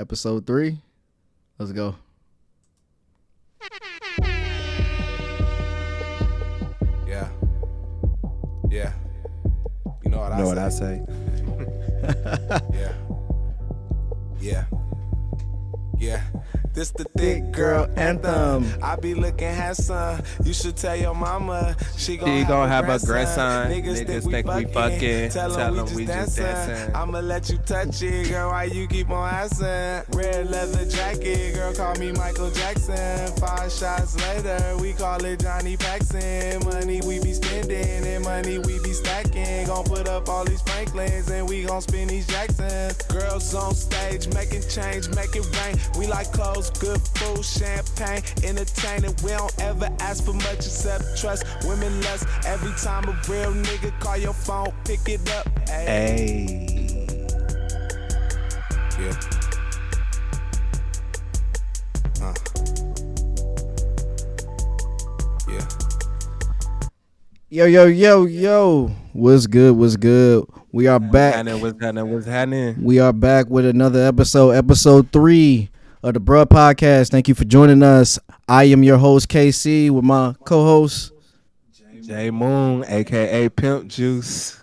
Episode 3. Let's go. Yeah. Yeah. You know what I say? Yeah. Yeah. Yeah. This the thick girl anthem. I be looking handsome. You should tell your mama. She gon' have a grandson. Niggas think we fucking. Tell them we just dancing. I'ma let you touch it, girl. Why you keep on asking? Red leather jacket, girl. Call me Michael Jackson. 5 shots later, we call it Johnny Paxson. Money we be spending and money we be stacking. Gon' put up all these Franklins and we gon' spin these Jacksons. Girls on stage making change, make it rain. We like clothes. Good food, champagne, entertaining. We don't ever ask for much except trust. Women less. Every time a real nigga call your phone, pick it up. Hey. Yeah. Yeah. Yo. What's good? We are back. What's happening? We are back with another episode 3 of DaBruh Podcast. Thank you for joining us. I am your host, KC, with my co-host, J Moon, a.k.a. Pimp Juice.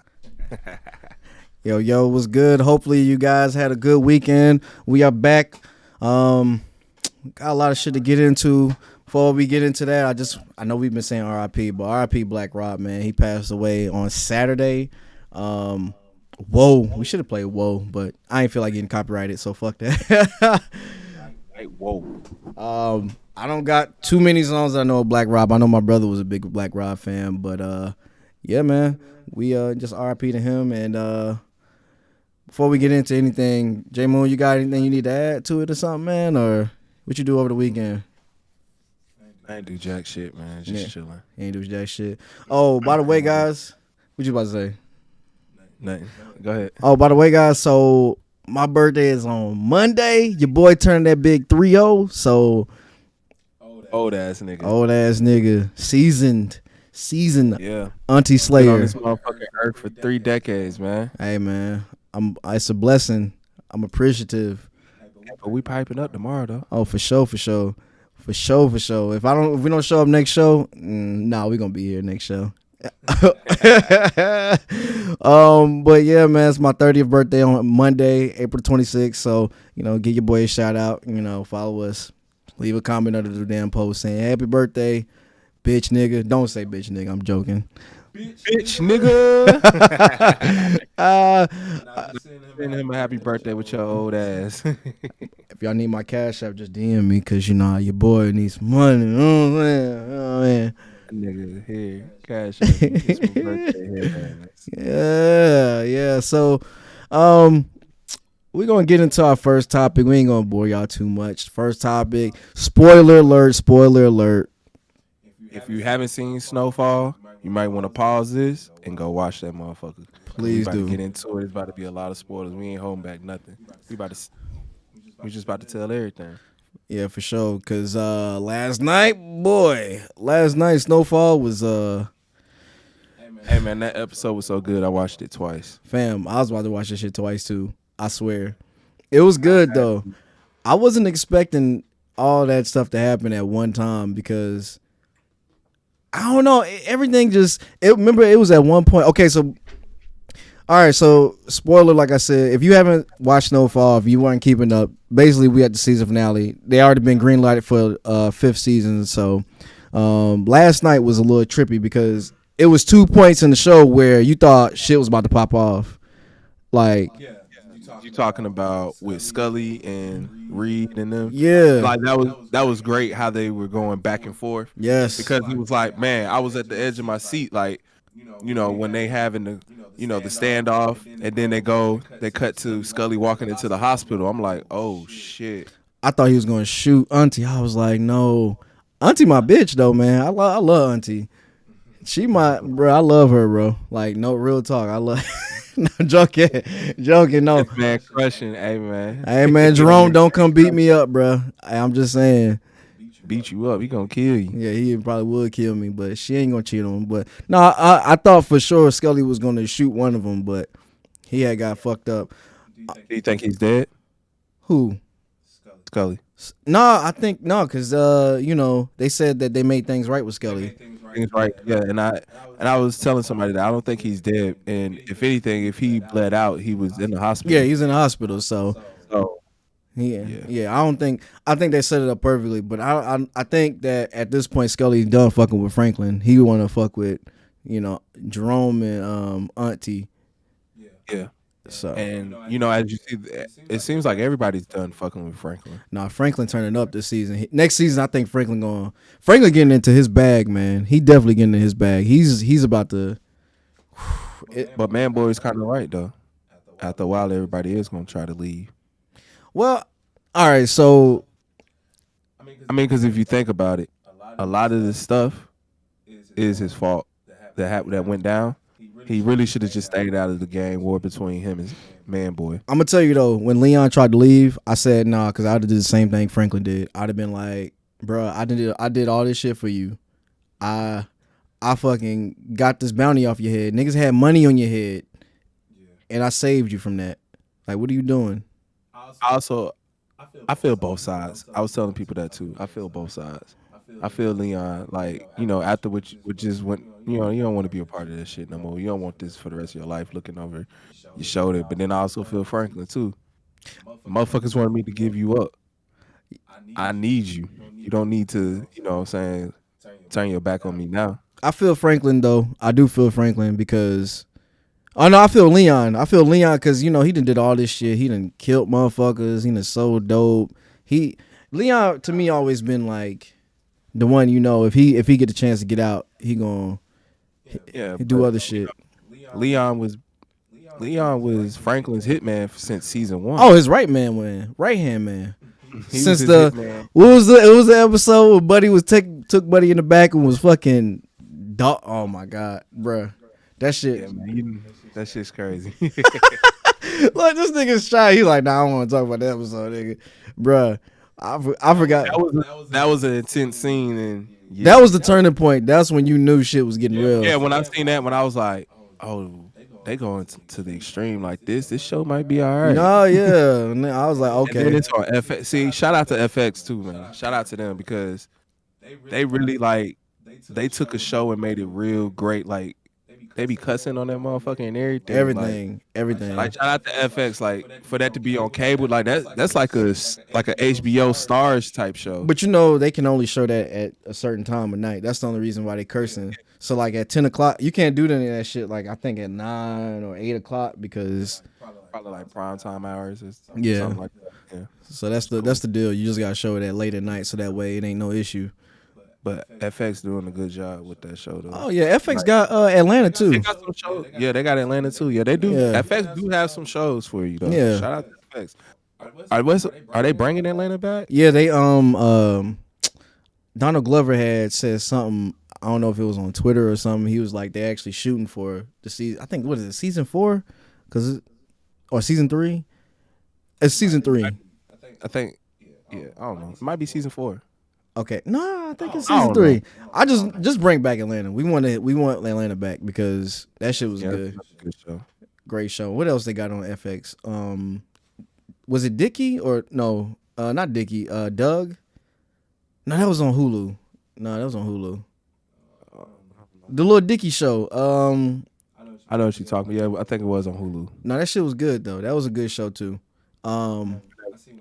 Yo, what's good? Hopefully you guys had a good weekend. We are back. Got a lot of shit to get into. Before we get into that, I know we've been saying RIP, but RIP Black Rob, man. He passed away on Saturday. Whoa. We should have played Whoa, but I ain't feel like getting copyrighted, so fuck that. Whoa. I don't got too many songs I know of Black Rob. I know my brother was a big Black Rob fan, but yeah, man, we just RIP to him. And before we get into anything, J Moon, you got anything you need to add to it or something, man, or what you do over the weekend? I ain't do jack shit, man. Just chilling. Ain't do jack shit. Oh, by the way, guys, what you about to say? Nothing. Go ahead. Oh, by the way, guys, so my birthday is on Monday. Your boy turned that big 3-0. So old ass nigga. Seasoned. Yeah. Auntie Been Slayer. on this motherfucking earth for 3 decades, man. Hey, man. It's a blessing. I'm appreciative. But we piping up tomorrow though. Oh, for sure. If we don't show up next show, we gonna be here next show. But yeah, man, it's my 30th birthday on Monday, April 26th. So, give your boy a shout out, follow us, leave a comment under the damn post saying happy birthday, bitch nigga. Don't say bitch nigga, I'm joking. Bitch nigga. Send him a happy birthday with your old ass. If y'all need my cash app, just DM me, cause your boy needs money. You know what I'm saying? Nigga here, cash. It's my birthday here, Yeah. So, we're gonna get into our first topic. We ain't gonna bore y'all too much. First topic: spoiler alert. If you haven't seen Snowfall, you might want to pause this and go watch that motherfucker. Please do. Get into it. It's about to be a lot of spoilers. We ain't holding back nothing. We just about to tell everything. Yeah, for sure. Cause last night Snowfall was Hey man, that episode was so good. I watched it twice. Fam, I was about to watch this shit twice too. I swear, it was good though. I wasn't expecting all that stuff to happen at one time because I don't know. Everything just. Remember, it was at one point. Okay, so. All right, so spoiler, like I said, if you haven't watched Snowfall, if you weren't keeping up, basically we had the season finale. They already been greenlighted for 5th season. So last night was a little trippy because it was 2 points in the show where you thought shit was about to pop off. Like. Yeah. You talking about with Scully and Reed and them? Yeah, like that was great how they were going back and forth. Yes, because he was like, man, I was at the edge of my seat, like, when they having the, the standoff, and then they cut to Scully walking into the hospital. I'm like, oh shit. I thought he was gonna shoot Auntie. I was like, no, Auntie, my bitch though, man. I love Auntie. She I love her, bro. Like, no, real talk. I love. No, joking. No, man, crushing. Hey, man. Hey, man, Jerome, don't come beat me up, bro. I'm just saying. Beat you up, he gonna kill you. Yeah, he probably would kill me, but she ain't gonna cheat on him. But no, I thought for sure Scully was gonna shoot one of them, but he had got fucked up. Do you think he's dead? Who? Scully. No, I think no, because they said that they made things right with Scully. Things right, yeah. And I was telling somebody that I don't think he's dead. And if anything, if he bled out, he was in the hospital. Yeah, he's in the hospital. So yeah. I think they set it up perfectly. But I think that at this point, Scully's done fucking with Franklin. He want to fuck with Jerome and Auntie. Yeah. So and as you see, it seems like everybody's done fucking with Franklin. Nah, Franklin turning up this season. Next season, I think Franklin getting into his bag, man. He definitely getting in his bag. He's about to. But Man Boy is kind of right though. After a while, everybody is gonna try to leave. Well, all right. So, I mean, because if you think about it, a lot of this stuff is his fault that went down. He really should have just stayed out of the gang war between him and Man Boy. I'm gonna tell you though, when Leon tried to leave, I said nah, because I'd have did the same thing Franklin did. I'd have been like, bruh, I did all this shit for you. I fucking got this bounty off your head. Niggas had money on your head, and I saved you from that. Like, what are you doing? I feel both sides. I was telling people that too. I feel both sides. I feel Leon, like, after what just went, you don't want to be a part of this shit no more. You don't want this for the rest of your life looking over your shoulder. But then I also feel Franklin too. Motherfuckers wanted me to give you up. I need you. You don't need to, turn your back on me now. I feel Franklin though. I do feel Franklin because I feel Leon. I feel Leon because he done did all this shit. He done killed motherfuckers. He done sold dope. Leon to me always been like the one, if he get the chance to get out, he gonna do other shit. Leon was Franklin's hitman since season 1. Oh, his right hand man. Since it was the episode where Buddy was took Buddy in the back and was fucking oh my god, bruh. That shit. Yeah, man, that shit's crazy. Look, this nigga's shy. He's like, nah, I don't want to talk about that episode, nigga. Bruh. I forgot. That was an intense scene, and that was the turning point. That's when you knew shit was getting real. Yeah, when I seen that, when I was like, oh, they going to the extreme like this. This show might be all right. No, yeah. And I was like, okay. And then it's on FX. See, shout out to FX too, man. Shout out to them because they really they took a show and made it real great. Like, they be cussing on that motherfucker and everything. Everything. Like, shout out to FX. Like, for that to be on cable, like that's like a HBO Stars type show. But they can only show that at a certain time of night. That's the only reason why they cursing. So like at 10 o'clock, you can't do any of that shit. Like I think at 9 or 8 o'clock because probably like prime time hours or something like that. Yeah. So that's the deal. You just gotta show it at late at night so that way it ain't no issue. But FX doing a good job with that show though. Oh yeah, FX got Atlanta too. They got some shows. Yeah, they got Atlanta too. Yeah, they do. Yeah. FX do have some shows for you though. Yeah. Shout out to FX. Are they bringing Atlanta back? Yeah, they Donald Glover had said something. I don't know if it was on Twitter or something. He was like, they actually shooting for the season. I think what is it, season 4? Or season 3? It's season 3. I think. Yeah, I don't know. It might be season 4. Okay, no, I think it's season 3. I just bring back Atlanta. We want Atlanta back because that shit was good. That's a good show. Great show. What else they got on FX? Was it Dickie or no? Not Dickie. Doug. No, that was on Hulu. The little Dickie show. I know what you're talking about. Yeah, I think it was on Hulu. No, that shit was good though. That was a good show too.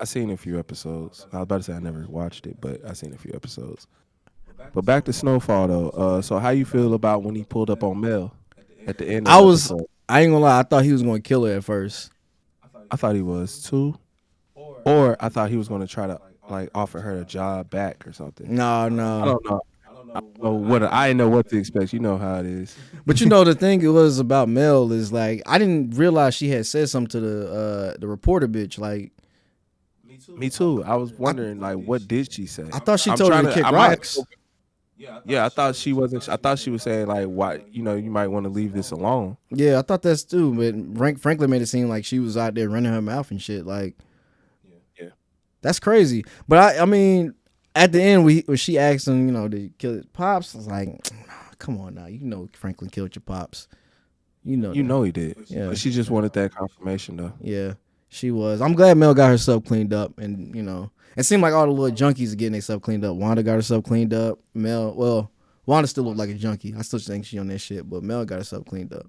I seen a few episodes. I was about to say I never watched it, but I seen a few episodes. But back to Snowfall though. So how you feel about when he pulled up on Mel at the end? I ain't gonna lie. I thought he was gonna kill her at first. I thought he was too, or I thought he was gonna try to offer her a job back or something. No. I don't know. I didn't know what to expect. You know how it is. But the thing it was about Mel is like I didn't realize she had said something to the reporter bitch. Like, me too. I was wondering what did she say? I thought she told her to kick rocks. Yeah, I thought she wasn't. I thought she was saying why you might want to leave this alone. Yeah, I thought that's too. But Franklin made it seem like she was out there running her mouth and shit. Like, yeah, that's crazy. But I mean, at the end, when she asked him, to kill his pops, I was like, come on now, Franklin killed your pops. You know he did. Yeah, but she just wanted that confirmation though. Yeah. She was. I'm glad Mel got herself cleaned up, and it seemed like all the little junkies are getting themselves cleaned up. Wanda got herself cleaned up. Wanda still looked like a junkie. I still think she on that shit, but Mel got herself cleaned up.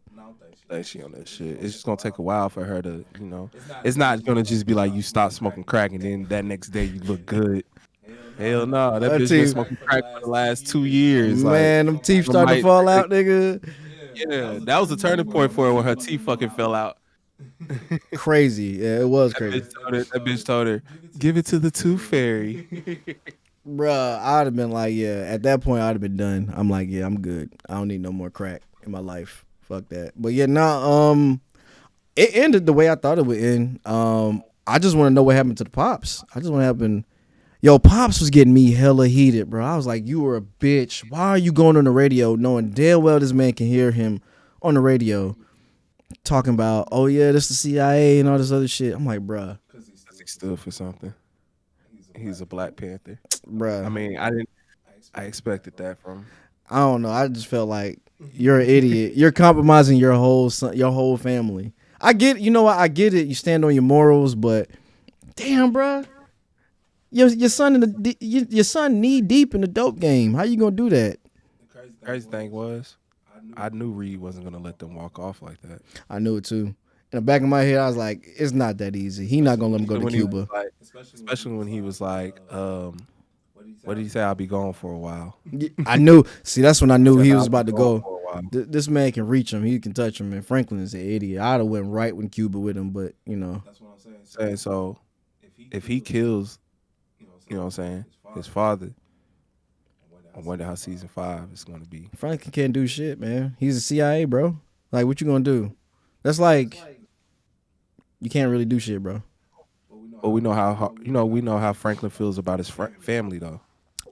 Like she on that shit. It's just gonna take a while for her to, it's not gonna just be like you stop smoking crack and then that next day you look good. Hell no, that bitch been smoking crack for the last 2 years. Man, them teeth starting to fall out, nigga. Yeah, that was a turning point for her when her teeth fucking fell out. Crazy. Yeah, it was crazy. That bitch told her, give it to the tooth fairy. Bruh, I'd have been like, yeah, at that point I'd have been done. I'm like, yeah, I'm good. I don't need no more crack in my life. Fuck that. But yeah, it ended the way I thought it would end. I just want to know what happened to the Pops. I just want to happen. Yo, Pops was getting me hella heated, bro. I was like, you were a bitch. Why are you going on the radio knowing damn well this man can hear him on the radio talking about, oh yeah, this the CIA and all this other shit. I'm like, bruh. Because he stood for something. He's a Black Panther. Bruh. I mean, I expected that from him. I don't know. I just felt like you're an idiot. You're compromising your whole family. I get it. You know what? I get it. You stand on your morals, but damn, bruh. Your son your son knee deep in the dope game. How you gonna do that? The crazy thing was, I knew Reed wasn't gonna let them walk off like that. I knew it too. In the back of my head, I was like, it's not that easy. He not gonna let him go to Cuba. Especially when he was like, what did he say? I'll be gone for a while. I knew. See, that's when I knew he was about to go. This man can reach him. He can touch him. And Franklin is an idiot. I'd have went right in Cuba with him, but That's what I'm saying. So if he kills, you know what I'm saying, his father, I wonder how season 5 is going to be. Franklin can't do shit, man. He's a CIA, bro. Like, what you gonna do? That's like, you can't really do shit, bro. But we know how Franklin feels about his family, though.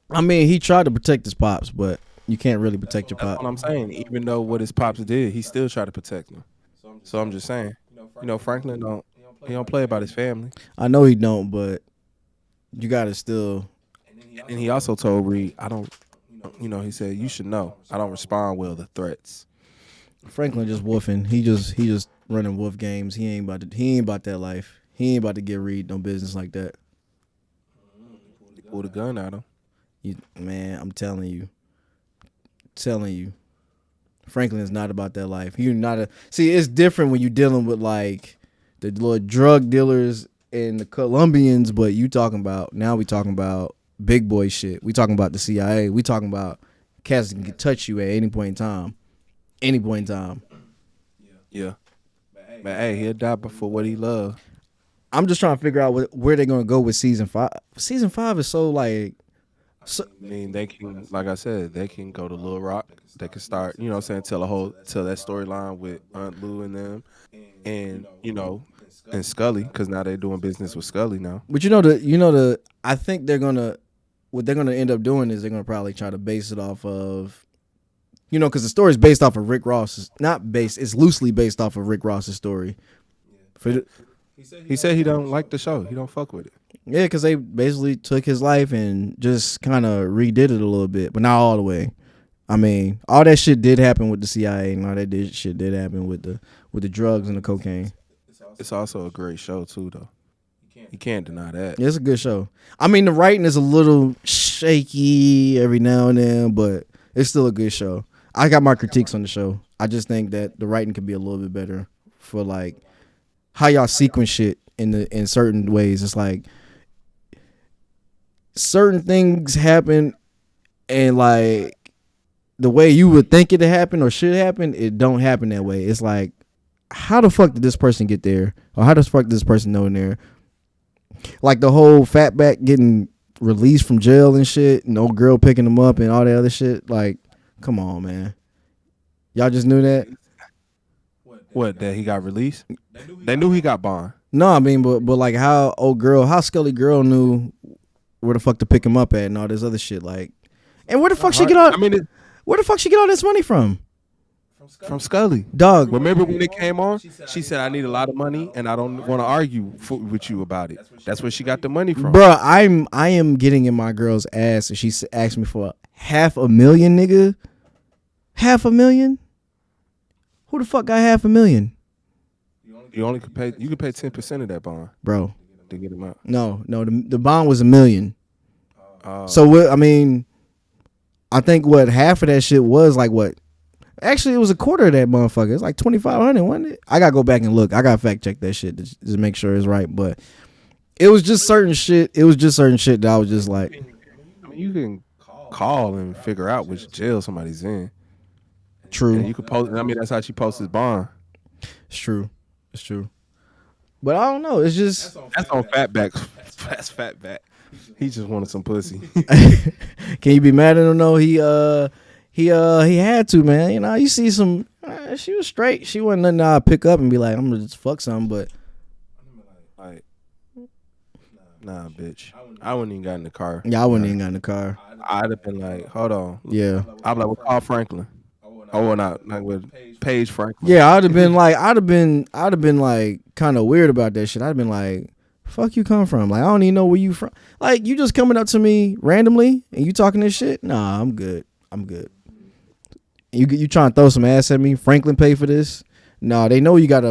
I mean, he tried to protect his pops, but you can't really protect your pops. That's what I'm saying. Even though what his pops did, he still tried to protect them. So I'm just saying, Franklin don't play about his family. I know he don't, but you gotta still. And he also told Reed, he said, you should know, I don't respond well to threats. Franklin just woofing. He just running wolf games. He ain't about that life. He ain't about to get Reed no business like that. He pulled a gun at him. Man, I'm telling you. Franklin is not about that life. See, it's different when you're dealing with like the little drug dealers and the Colombians, but we talking about big boy shit. We talking about the CIA. We talking about cats that can touch you at any point in time. Yeah. But hey, he'll die for what he loved. I'm just trying to figure out where they're gonna go with season 5. Season 5 is so like. I mean, they can, like I said, they can go to Little Rock. They can start, tell that storyline with Aunt Lou and them, and and Scully, because now they're doing business with Scully now. But I think what they're gonna end up doing is they're gonna probably try to base it off of, because the story is based off of Rick Ross. It's loosely based off of Rick Ross's story. He said he don't like the show. He don't fuck with it. Yeah, because they basically took his life and just kind of redid it a little bit, but not all the way. I mean, all that shit did happen with the CIA, and all that shit did happen with the drugs and the cocaine. It's also a great show too, though. You can't deny that. Yeah, it's a good show. I mean, the writing is a little shaky every now and then, but it's still a good show. I got my critiques on the show. I just think that the writing could be a little bit better for like how y'all sequence shit in certain ways. It's like certain things happen, and like the way you would think it to happen or should happen, it don't happen that way. It's like, how the fuck did this person get there? Or how the fuck did this person know in there? Like the whole fatback getting released from jail and shit, and old girl picking him up and all that other shit. Like, come on, man. Y'all just knew that? What, that he got released? They knew he got bond. No, I mean, but like how Scully girl knew where the fuck to pick him up at and all this other shit. Like, and where the fuck she get all? Where the fuck she get all this money from? From Scully. Dog. Remember when it came on? She said, I need a lot of money and I don't want to argue with you about it. That's where she got the money from. Bruh, I am getting in my girl's ass and she asked me for $500,000, nigga. $500,000? Who the fuck got $500,000? You could pay 10% of that bond, bro. to get him out. No, the bond was $1 million. So what? I mean, I think what half of that shit was like what? Actually, it was a quarter of that motherfucker. It's like $2,500, wasn't it? I gotta go back and look. I gotta fact check that shit to just make sure it's right. But it was just certain shit. It was just certain shit that I was just like. I mean, you can call and figure out which jail somebody's in. True. And you could post. I mean, that's how she posts his bond. It's true. It's true. But I don't know. It's just that's on Fatback. That's Fatback. He just wanted some pussy. Can you be mad at him? No, he had to, man. You know, you see some. She was straight. She wasn't nothing I'd pick up and be like, I'm gonna just fuck something. But like, nah, bitch. I wouldn't even got in the car. Yeah, I wouldn't even got in the car. I'd have been like, hold on. Yeah. I'd be like, well, call Franklin. Oh, not with Paige Franklin. Yeah, I'd have been like kind of weird about that shit. I'd have been like, fuck you come from? Like, I don't even know where you from. Like, you just coming up to me randomly and you talking this shit? Nah, I'm good. You trying to throw some ass at me? Franklin pay for this? Nah, they know you got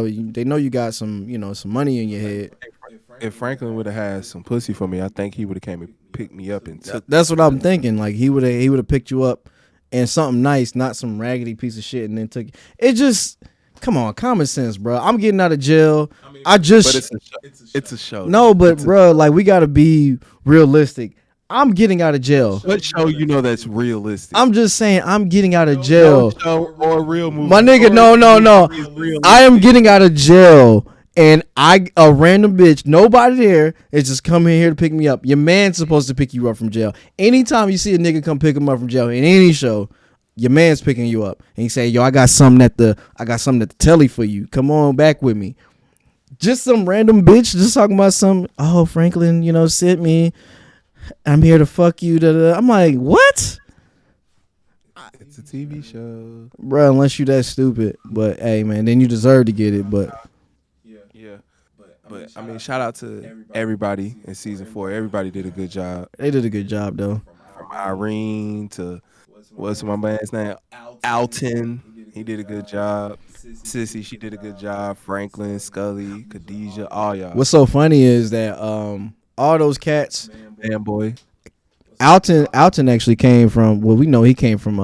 some, some money in your head. If Franklin would have had some pussy for me, I think he would have came and picked me up and took. That's what I'm thinking. Like, he would have picked you up and something nice, not some raggedy piece of shit, and then took it. Just come on, common sense, bro. I'm getting out of jail. But it's a show. No, but bro, like, we gotta be realistic. I'm getting out of jail. What show you know that's realistic? I'm just saying I'm getting out of jail. No show or a real movie. My nigga, no. I am getting out of jail. And a random bitch, nobody there, is just coming here to pick me up. Your man's supposed to pick you up from jail. Anytime you see a nigga come pick him up from jail in any show, your man's picking you up. And he say, yo, I got something at the telly for you. Come on back with me. Just some random bitch just talking about some, oh, Franklin, sent me. I'm here to fuck you. I'm like, what? It's a TV show. Bro, unless you that stupid. But, hey, man, then you deserve to get it. But I mean, shout out to everybody in season 4. Everybody did a good job. They did a good job, though. From Irene to what's my man's name? Alton. He did a good job. Sissy, she did a good job. Franklin, Scully, Khadijah, all y'all. What's so funny is that all those cats, Man boy. Alton actually came from. Well, we know he came from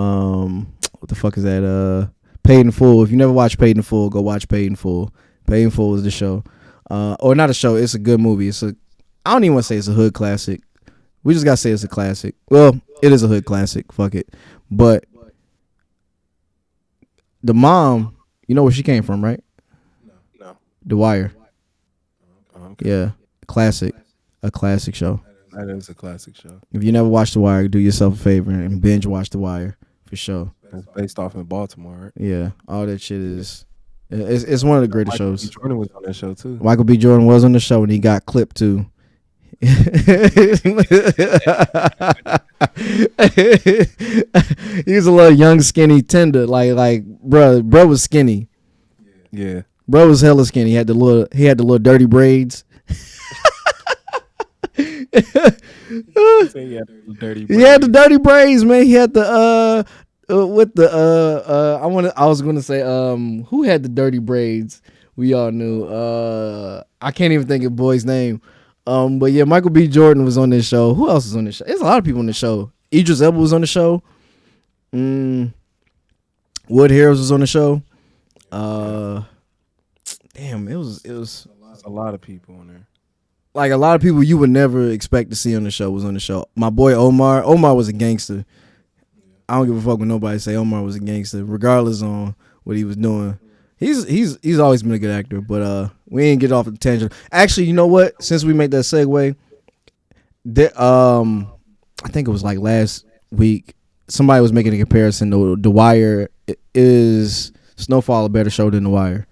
what the fuck is that? Paid in Full. If you never watched Paid in Full, go watch Paid in Full. Paid in Full is the show. Or not a show. It's a good movie. I don't even want to say it's a hood classic. We just gotta say it's a classic. Well, it is a hood classic. Fuck it. But the mom, you know where she came from, right? No. The Wire. Okay. Yeah, a classic show. That is a classic show. If you never watched The Wire, do yourself a favor and binge watch The Wire for sure. It's based off in Baltimore, right? Yeah, all that shit is. It's one of the greatest shows. Michael B. Jordan was on that show too. Michael B. Jordan was on the show and he got clipped too. He was a little young, skinny, tender. Like bro was skinny. Yeah. Bro was hella skinny. He had the little dirty braids. He had the dirty braids, man. He had the I was gonna say who had the dirty braids? We all knew. I can't even think of the boy's name. But yeah, Michael B. Jordan was on this show. Who else was on this show? There's a lot of people on the show. Idris Elba was on the show. Wood Harris was on the show. Damn, it was a lot of people on there. Like a lot of people you would never expect to see on the show was on the show. My boy Omar was a gangster. I don't give a fuck when nobody say Omar was a gangster, regardless on what he was doing. He's always been a good actor, but we ain't get off the tangent. Actually, you know what? Since we made that segue, I think it was like last week, somebody was making a comparison to The Wire. Is Snowfall a better show than The Wire?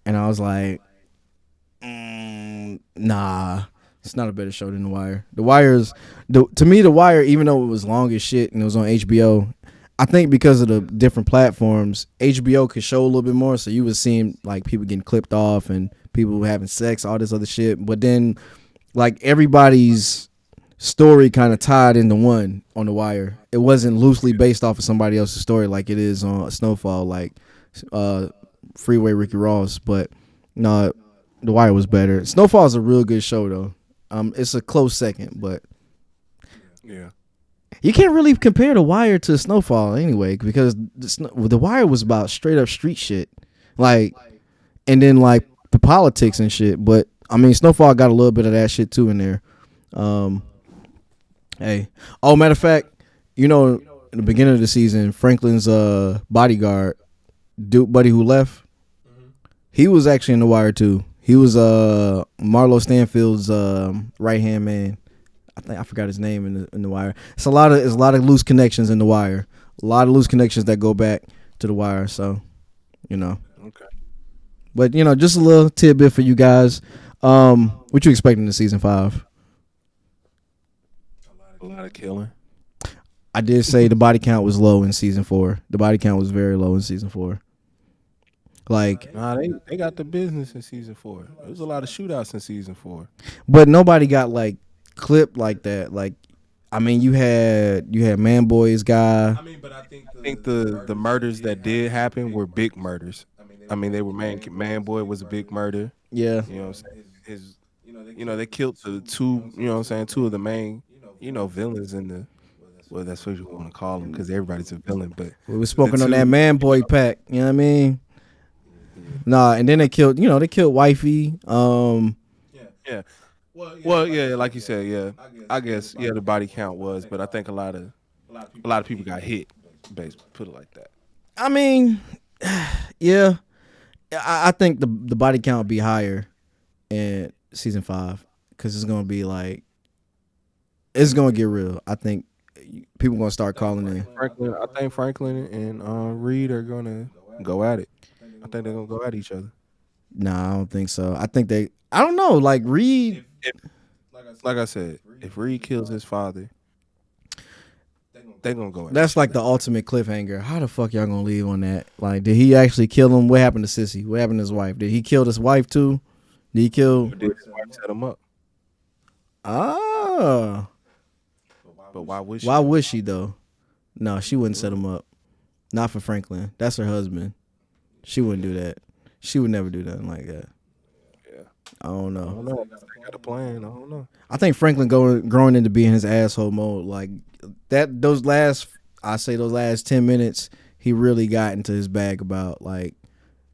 And I was like, nah, it's not a better show than The Wire. To me, The Wire, even though it was long as shit and it was on HBO, I think because of the different platforms, HBO could show a little bit more. So you was seeing like people getting clipped off and people having sex, all this other shit. But then like everybody's story kind of tied into one on The Wire. It wasn't loosely based off of somebody else's story like it is on Snowfall, like Freeway Ricky Ross. But No, The Wire was better. Snowfall is a real good show though. It's a close second, but Yeah. you can't really compare The Wire to Snowfall anyway, because The Wire was about straight up street shit, like, and then like the politics and shit. But I mean, Snowfall got a little bit of that shit too in there. Hey, oh, matter of fact, in the beginning of the season, Franklin's bodyguard, buddy who left, he was actually in The Wire too. He was Marlo Stanfield's right hand man. I forgot his name in the Wire. It's a lot of loose connections in The Wire. A lot of loose connections that go back to The Wire. So, Okay. But just a little tidbit for you guys. What you expecting in season 5? A lot of killing. I did say the body count was low in season 4. The body count was very low in season 4. Like, Nah, they got the business in season 4. There was a lot of shootouts in season 4. but nobody got like clipped like that. Like, I mean, you had Man Boy's guy. But I think the murders that did happen were big murders. I mean, they were Man Boy was a big murder. Yeah. You know what I'm saying? They killed the two, two of the main, villains in the, well, that's what you want to call them, because everybody's a villain. But We were smoking on that Man Boy pack. You know what I mean? Nah, and then they killed Wifey. yeah. Well, yeah, like you said, yeah. I guess, yeah, the body count was, but I think a lot of people got hit. Basically, put it like that. I mean, yeah. I think the body count will be higher in season 5 because it's gonna be like, it's gonna get real. I think people gonna start calling in. I think Franklin and Reed are gonna go at it. I think they're gonna go at each other. Nah, I don't think so. I don't know. Like Reed, Like I said, if Reed kills his father, they're gonna go at that's like the ultimate cliffhanger. How the fuck y'all gonna leave on that? Like, did he actually kill him? What happened to Sissy? What happened to his wife? Did he kill his wife too? Did he kill? Did his wife set him up? Ah. But why would she? Why would she though? No, she wouldn't set him up. Not for Franklin. That's her husband. She wouldn't do that. She would never do nothing like that. Yeah. I don't I know. don't know. They got a plan. I don't know. I think Franklin growing into being his asshole mode, like that. Those last 10 minutes, he really got into his bag about like,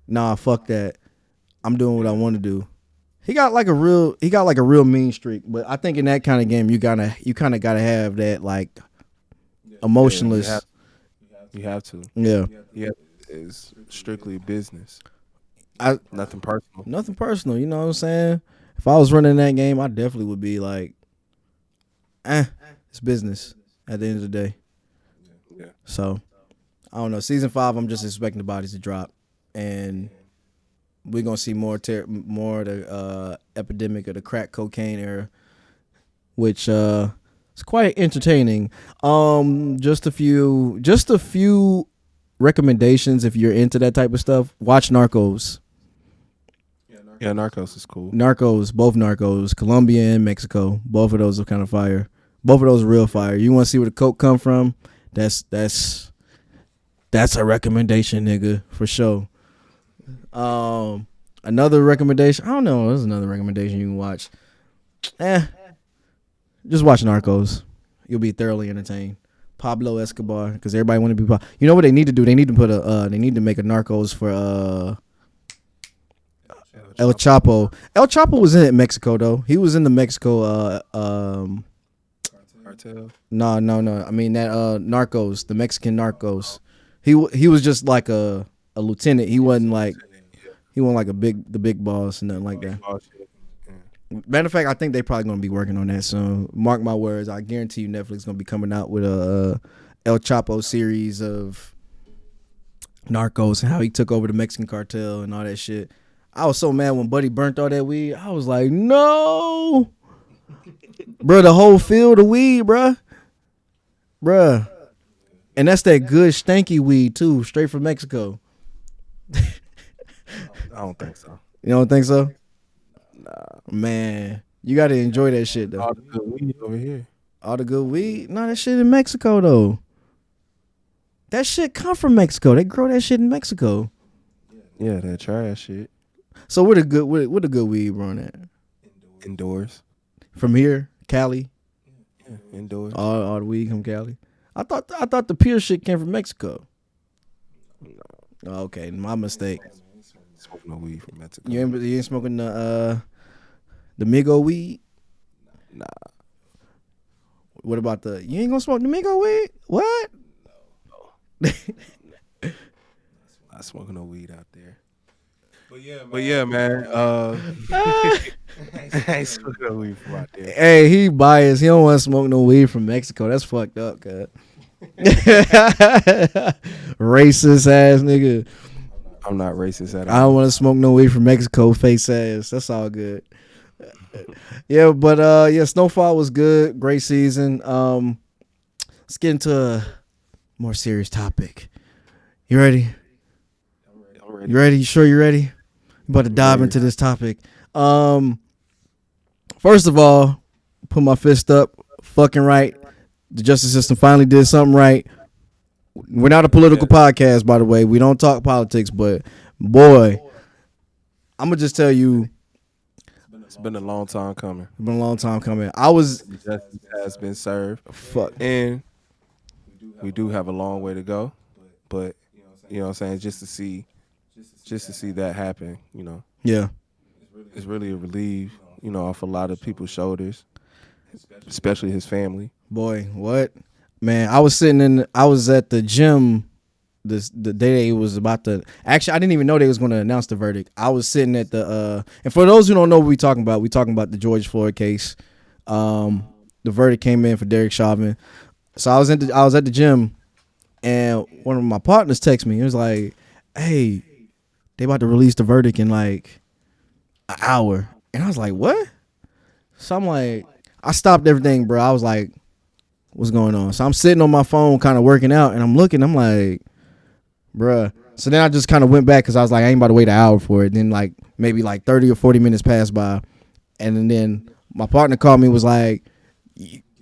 nah, fuck that. I'm doing what I want to do. He got like a real mean streak, but I think in that kind of game, you kind of gotta have that like emotionless. You have to. Yeah. Yeah. It's strictly business. Nothing personal. Nothing personal, you know what I'm saying? If I was running that game, I definitely would be like, it's business at the end of the day. Yeah. So, I don't know. Season 5, I'm just expecting the bodies to drop, and we're gonna see more of the epidemic of the crack cocaine era, which is quite entertaining. Just a few recommendations if you're into that type of stuff. Watch Narcos. Yeah, Narcos is cool. Both Narcos, Colombia and Mexico. Both of those are kind of fire. Both of those are real fire. You want to see where the coke come from? That's a recommendation, nigga, for sure. Another recommendation. I don't know. There's another recommendation you can watch. Just watch Narcos. You'll be thoroughly entertained. Pablo Escobar, because everybody want to be. You know what they need to do? They need to put they need to make a Narcos for El Chapo. El Chapo was in Mexico though. He was in the Mexico Cartel. No. I mean that Narcos, the Mexican Narcos. He was just like a lieutenant. He wasn't like the big boss and nothing like that. Matter of fact, I think they probably gonna be working on that soon. Mark my words. I guarantee you, Netflix gonna be coming out with a El Chapo series of Narcos and how he took over the Mexican cartel and all that shit. I was so mad when Buddy burnt all that weed. I was like, no, bro, the whole field of weed, bruh. And that's that good stanky weed too, straight from Mexico. I don't think so. You don't think so? Nah. Man, you got to enjoy that shit though. All the good weed over here. All the good weed? No, that shit in Mexico though. That shit come from Mexico. They grow that shit in Mexico. Yeah, that trash shit. So where the good weed run at? Indoors. From here, Cali. Yeah, indoors. All the weed from Cali. I thought the pure shit came from Mexico. No. Okay, my mistake. Smoking no weed from Mexico. You ain't smoking the Migo weed? Nah. What about you ain't gonna smoke the Migo weed? What? No. Not smoking no weed out there. But yeah, man. I ain't smoking no weed from out there. Hey, he biased. He don't want to smoke no weed from Mexico. That's fucked up, cuz. Racist ass nigga. I'm not racist at all. I don't want to smoke no weed from Mexico, face ass. That's all good. Yeah, but Snowfall was good. Great season. Let's get into a more serious topic. You ready? I'm ready. You ready? You sure you're ready? I'm about to dive into this topic. First of all, put my fist up. Fucking right. The justice system finally did something right. We're not a political podcast, by the way. We don't talk politics, but boy, I'm gonna just tell you, it's been a long time coming. it's been a long time coming. Justice has been served. Fuck. And we do have a long way to go, but you know what I'm saying, just to see that happen, Yeah. it's really a relief, off a lot of people's shoulders, especially his family. Boy, what? Man, I was at the gym the day it was about to. Actually, I didn't even know they was going to announce the verdict. I was sitting at the and for those who don't know what we talking about the George Floyd case. The verdict came in for Derek Chauvin. So I was at the gym, and one of my partners texted me. He was like, "Hey, they about to release the verdict in like an hour." And I was like, "What?" So I'm like, I stopped everything, bro. I was like, what's going on? So I'm sitting on my phone kind of working out, and I'm looking. I'm like, bruh. So then I just kind of went back because I was like, I ain't about to wait an hour for it. Then like maybe like 30 or 40 minutes passed by. And then my partner called me and was like,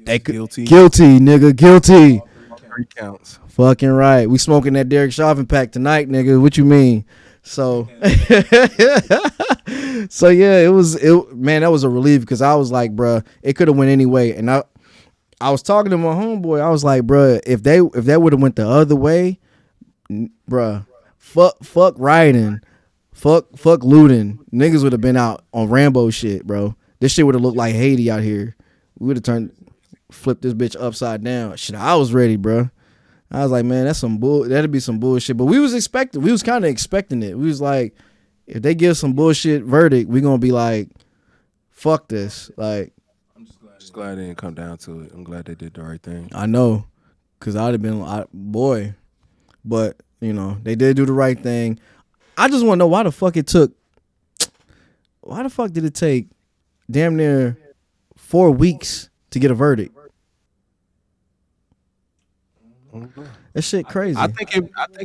Guilty, nigga, guilty. 3 counts. Fucking right. We smoking that Derek Chauvin pack tonight, nigga. What you mean? So, so yeah, man, that was a relief because I was like, bruh, it could have went any way. And I was talking to my homeboy. I was like, bruh, if that would have went the other way, bruh, fuck rioting, fuck looting, niggas would have been out on Rambo shit, bro. This shit would have looked like Haiti out here. We would have flipped this bitch upside down. Shit, I was ready, bro. I was like, man, that's some that'd be some bullshit. But we was kind of expecting it. We was like, if they give some bullshit verdict, we gonna be like, fuck this. Like, I'm just glad they didn't come down to it. I'm glad they did the right thing. I know, cause I'd have been boy, but they did do the right thing. I just want to know why the fuck did it take damn near 4 weeks to get a verdict? That shit crazy. I think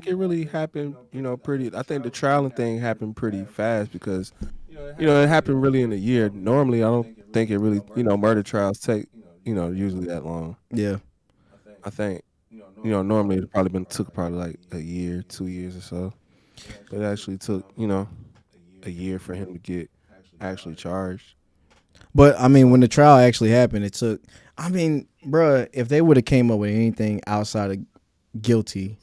it really happened, pretty. I think the trialing thing happened pretty fast because, it happened really in a year. Normally, I don't think it really, murder trials take, usually that long. Yeah. I think, normally it took like a year, 2 years or so. But it actually took, a year for him to get actually charged. But I mean, when the trial actually happened, it took. I mean, bruh, if they would have came up with anything outside of guilty,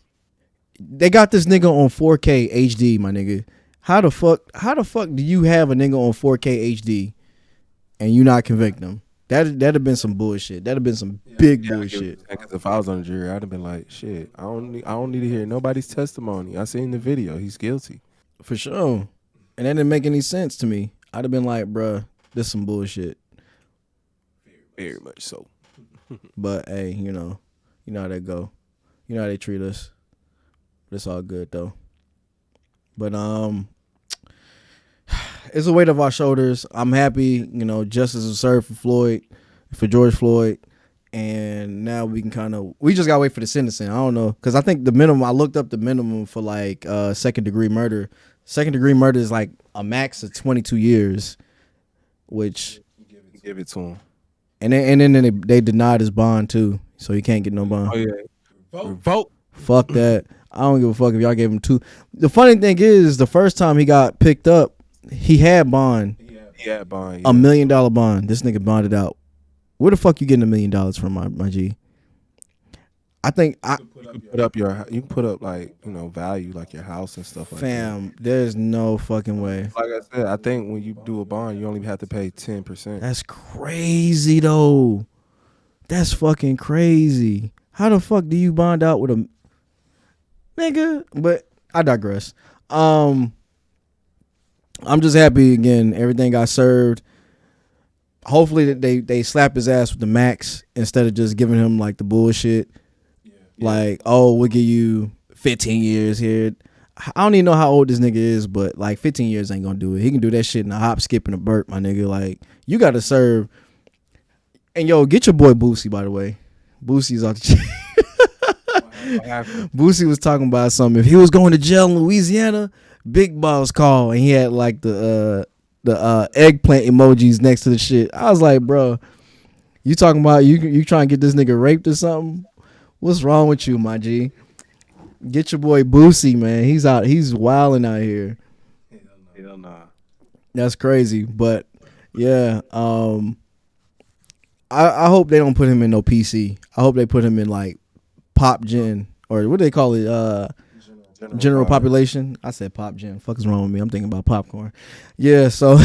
they got this nigga on 4K HD, my nigga. How the fuck do you have a nigga on 4K HD and you not convict him? That'd have been some bullshit. That'd have been some big bullshit. Because if I was on the jury, I'd have been like, shit, I don't need to hear nobody's testimony. I seen the video. He's guilty. For sure. And that didn't make any sense to me. I'd have been like, bruh, this some bullshit. Very much so. But hey, you know how they go. You know how they treat us. But it's all good though. But it's a weight off our shoulders. I'm happy, justice was served for George Floyd, and now we just gotta wait for the sentencing. I don't know, because I think I looked up the minimum for like second degree murder. Second degree murder is like a max of 22 years, which give it to him. And then they denied his bond too, so he can't get no bond. Oh yeah, revoke. Fuck that. I don't give a fuck if y'all gave him 2. The funny thing is, the first time he got picked up, he had bond. Yeah, bond. $1 million bond. This nigga bonded out. Where the fuck you getting $1 million from, my G? I think you can put up like, you know, value like your house and stuff like that. Fam, there's no fucking way. Like I said, I think when you do a bond, you only have to pay 10%. That's crazy though. That's fucking crazy. How the fuck do you bond out with a nigga? But I digress. I'm just happy again. Everything got served. Hopefully they slap his ass with the max instead of just giving him like the bullshit. Like, oh, we'll give you 15 years here. I don't even know how old this nigga is, but like 15 years ain't gonna do it. He can do that shit in a hop, skip, and a burp, my nigga. Like, you gotta serve. And yo, get your boy Boosie, by the way. Boosie's off the chain. Boosie was talking about something. If he was going to jail in Louisiana, Big Boss call, and he had like the eggplant emojis next to the shit. I was like, bro, you talking about you trying to get this nigga raped or something? What's wrong with you, my G? Get your boy Boosie, man. He's wilding out here. Hell nah. That's crazy. But yeah, I hope they don't put him in no PC. I hope they put him in like Pop Gen, or what do they call it? General population. I said Pop Gen. Fuck is wrong with me? I'm thinking about popcorn. Yeah, so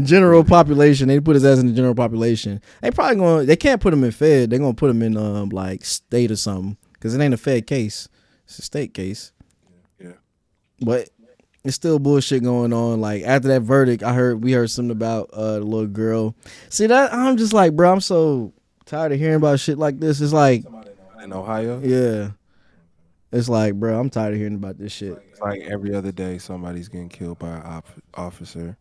general population. They put his ass in the general population. They can't put him in Fed. They're gonna put him in like state or something, because it ain't a Fed case. It's a state case. Yeah. But it's still bullshit going on. Like after that verdict, we heard something about the little girl. See that? I'm just like, bro, I'm so tired of hearing about shit like this. It's like in Ohio. Yeah. It's like, bro, I'm tired of hearing about this shit. It's like every other day somebody's getting killed by an officer.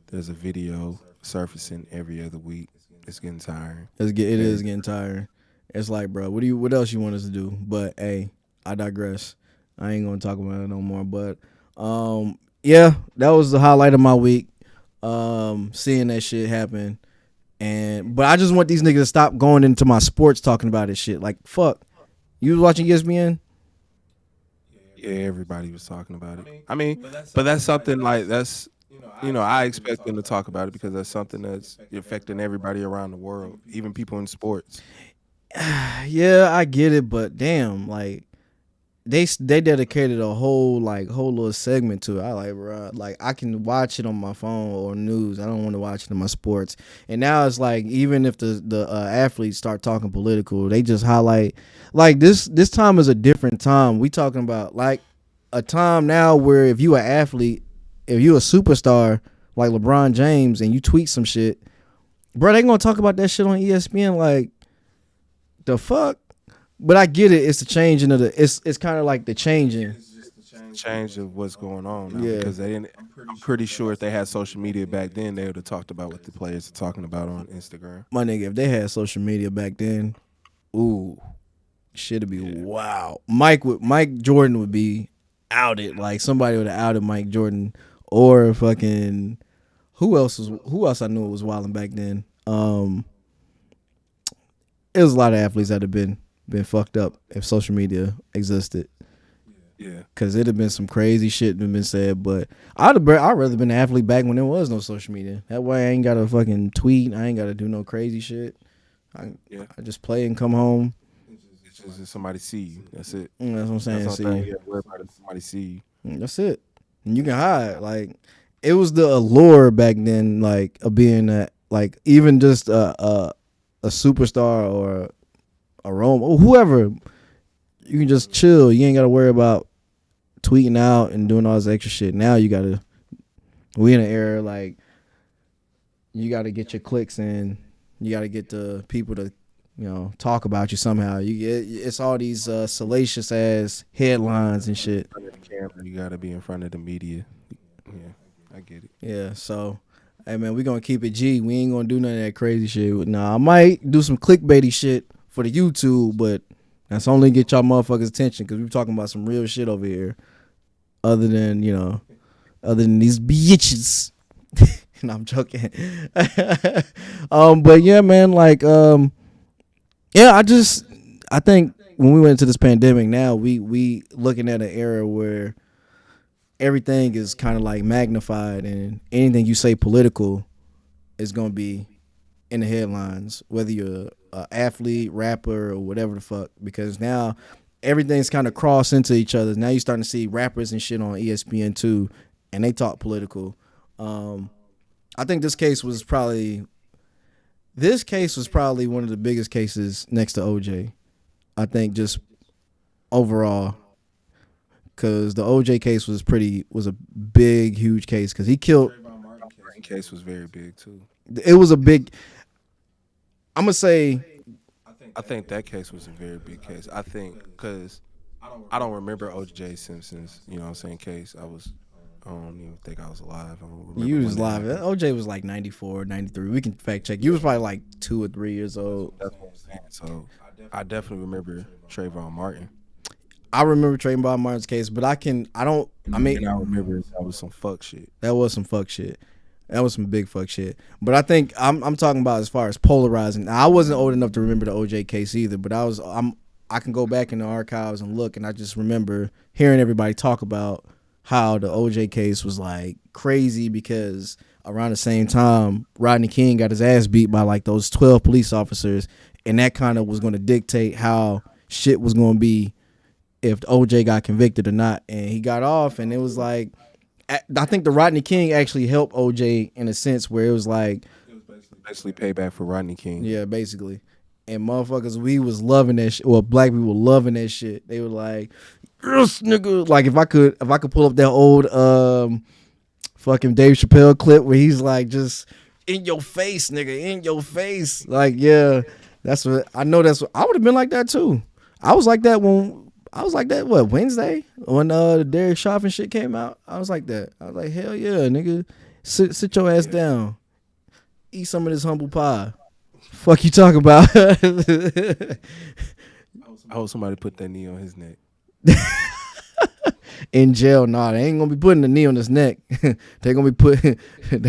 There's a video surfacing every other week. It's getting tiring. It is getting tiring. It's like, bro, what else you want us to do? But hey, I digress. I ain't gonna talk about it no more. But yeah, that was the highlight of my week. Seeing that shit happen. But I just want these niggas to stop going into my sports talking about this shit. Like, fuck. You was watching ESPN? Yeah, everybody was talking about it. I mean, but that's something like I expect them to talk about it because that's something that's affecting everybody around the world, even people in sports. Yeah, I get it, but damn, like they dedicated a whole little segment to it. I like, bro, like I can watch it on my phone or news. I don't want to watch it in my sports. And now it's like, even if the athletes start talking political, they just highlight like this time is a different time. We talking about like a time now where if you an athlete, if you a superstar like LeBron James and you tweet some shit, bro, they gonna talk about that shit on ESPN. Like, the fuck? But I get it. It's the changing of it's kind of like the changing. Change of what's going on now, Yeah. because I'm pretty sure if they had social media back then, they would have talked about what the players are talking about on Instagram. My nigga, if they had social media back then, ooh, shit'd be wow. Mike Jordan would be outed. Like somebody would have outed Mike Jordan, or fucking who else I knew was wilding back then. It was a lot of athletes that have been fucked up if social media existed. Yeah, because it'd have been some crazy shit that been said. But I'd rather been an athlete back when there was no social media. That way I ain't gotta fucking tweet. I ain't gotta do no crazy shit. I just play and come home. It's just somebody see you. That's it. That's what I'm saying. That's you gotta worry about if somebody see you. That's it. And you can hide. Like, it was the allure back then, like, of being that, like, even just a superstar or a Rome or whoever. You can just chill. You ain't got to worry about tweeting out and doing all this extra shit. Now we in an era, like, you got to get your clicks in. You got to get the people to, talk about you somehow. It's all these salacious ass headlines and shit. You got to be in front of the media. Yeah, I get it. Yeah, so, hey, man, we going to keep it G. We ain't going to do none of that crazy shit. Nah, I might do some clickbaity shit for the YouTube, but that's only get y'all motherfuckers' attention, because we're talking about some real shit over here. Other than these bitches. No, I'm joking. But yeah, man, like, I think when we went into this pandemic, now we looking at an era where everything is kind of like magnified, and anything you say political is gonna be in the headlines, whether you're an athlete, rapper, or whatever the fuck. Because now everything's kind of crossed into each other. Now you're starting to see rappers and shit on ESPN too, and they talk political. I think this case was probably one of the biggest cases next to OJ. I think just overall, because the OJ case was a big, huge case because he killed. The case was very big too. It was a big. I'm gonna say. I think that case was a very big case. I think because I don't remember O.J. Simpson's, you know what I'm saying, case. I don't even think I was alive. I don't remember. You was alive. OJ was like 94, 93. We can fact check. You was probably like 2 or 3 years old. That's what I'm saying. So I definitely remember Trayvon Martin. I remember Trayvon Martin's case, but I remember that was some fuck shit. That was some fuck shit. That was some big fuck shit. But I think I'm talking about as far as polarizing. Now, I wasn't old enough to remember the OJ case either, but I can go back in the archives and look, and I just remember hearing everybody talk about how the OJ case was like crazy because around the same time Rodney King got his ass beat by like those 12 police officers, and that kind of was going to dictate how shit was going to be if OJ got convicted or not. And he got off, and it was like, I think the Rodney King actually helped OJ in a sense where it was basically payback for Rodney King. Yeah, basically. And motherfuckers, we was loving that shit. Well, black people were loving that shit. They were like, yes, nigga. Like if I could pull up that old fucking Dave Chappelle clip where he's like, just in your face, nigga, in your face. Like, yeah, that's what I know. That's what I would have been like that too. I was like that Wednesday when the Derek Chauvin shit came out. I was like that. I was like, hell yeah, nigga, sit your ass down, eat some of this humble pie. Fuck you talking about? I hope somebody put that knee on his neck. In jail, nah, they ain't gonna be putting the knee on his neck. They gonna be putting it on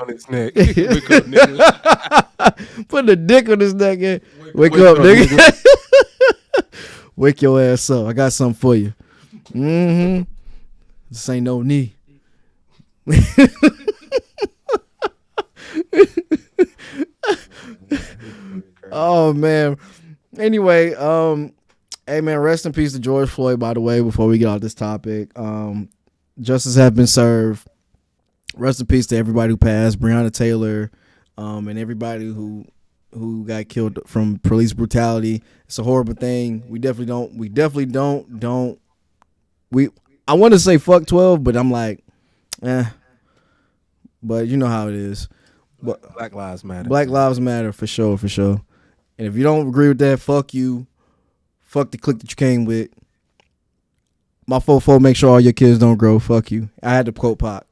his neck. Putting the dick on his neck. Yeah. Wake up, nigga. Wake your ass up. I got something for you. This ain't no knee. Oh man. Anyway, hey man, rest in peace to George Floyd, by the way, before we get off this topic. Justice has been served. Rest in peace to everybody who passed, Breonna Taylor, and everybody who got killed from police brutality. It's a horrible thing. I want to say fuck 12, but I'm like, but you know how it is. But Black Lives Matter. Black Lives Matter for sure. And if you don't agree with that, fuck you. Fuck the clique that you came with. My 4-4, make sure all your kids don't grow. Fuck you. I had to quote Pac.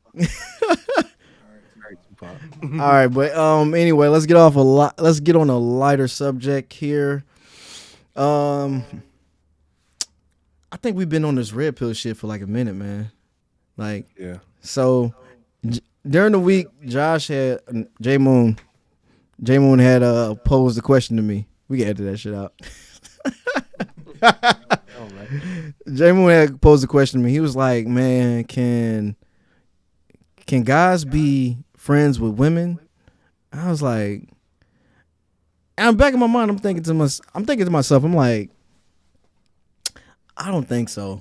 All right, but anyway, let's get on a lighter subject here. I think we've been on this red pill shit for like a minute, man. Like, yeah. So during the week, Josh had J Moon had posed a question to me. We can edit that shit out. J Moon had posed a question to me. He was like, "Man, can guys be friends with women?" I was like, and I'm back in my mind. I'm thinking to myself. I'm like, I don't think so.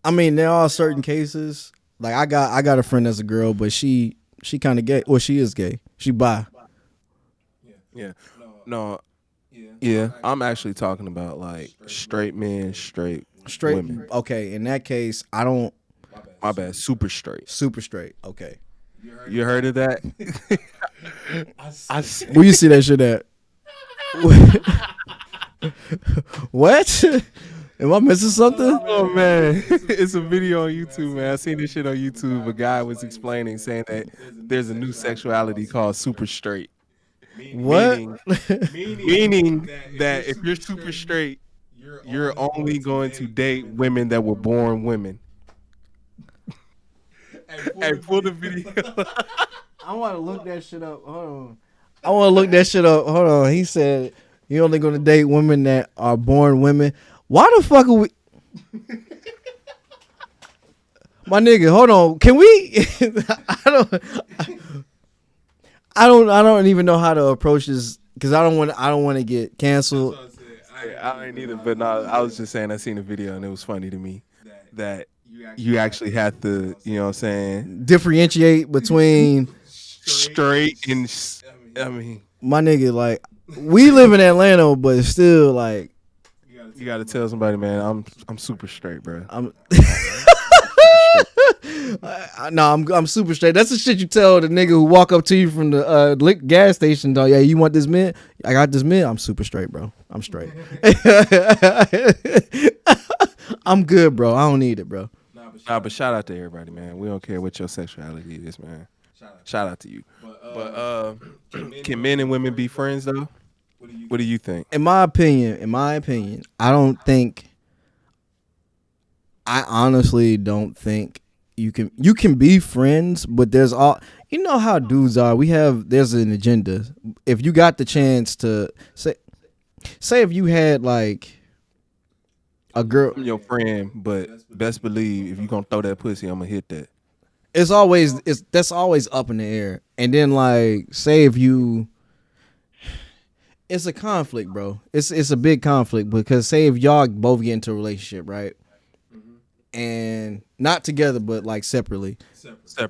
I mean, there are certain cases. Like I got a friend that's a girl, but she kind of gay. Well, she is gay. She bi. Yeah. No. Yeah. I'm actually talking about like straight men, straight women. Okay. In that case, I don't. My bad. Super straight. Okay. You heard of that? Where you see that shit at? What? Am I missing something? Oh man, it's a video on YouTube, man. I seen this shit on YouTube. A guy was explaining, saying that there's a new sexuality called super straight. What? Meaning that if you're super straight, you're only going to date women that were born women. Hey, pull the video. I want to look that shit up. Hold on. He said you're only going to date women that are born women. Why the fuck are we? My nigga, hold on. Can we? I don't even know how to approach this because I don't want to get canceled. I ain't either, but no, I was just saying I seen the video and it was funny to me that you actually had to, you know what I'm saying, Differentiate between straight and I mean, my nigga. Like, we live in Atlanta, but still, like, you got to tell somebody, man, I'm super straight, bro. I'm super straight. That's the shit you tell the nigga who walk up to you from the gas station. Though, yeah, you want this mint? I got this mint. I'm super straight, bro. I'm straight. I'm good, bro. I don't need it, bro. Nah, but shout out to everybody, man. We don't care what your sexuality is, man. Shout out to you. But can men and women be friends though? What do you think? In my opinion, I honestly don't think you can be friends, but there's you know how dudes are. There's an agenda. If you got the chance to say if you had like a girl, I'm your friend, but best believe if you gonna throw that pussy, I'm gonna hit that. That's always up in the air. And then like say if you, it's a conflict, bro. It's a big conflict because say if y'all both get into a relationship, right? And not together, but like separately.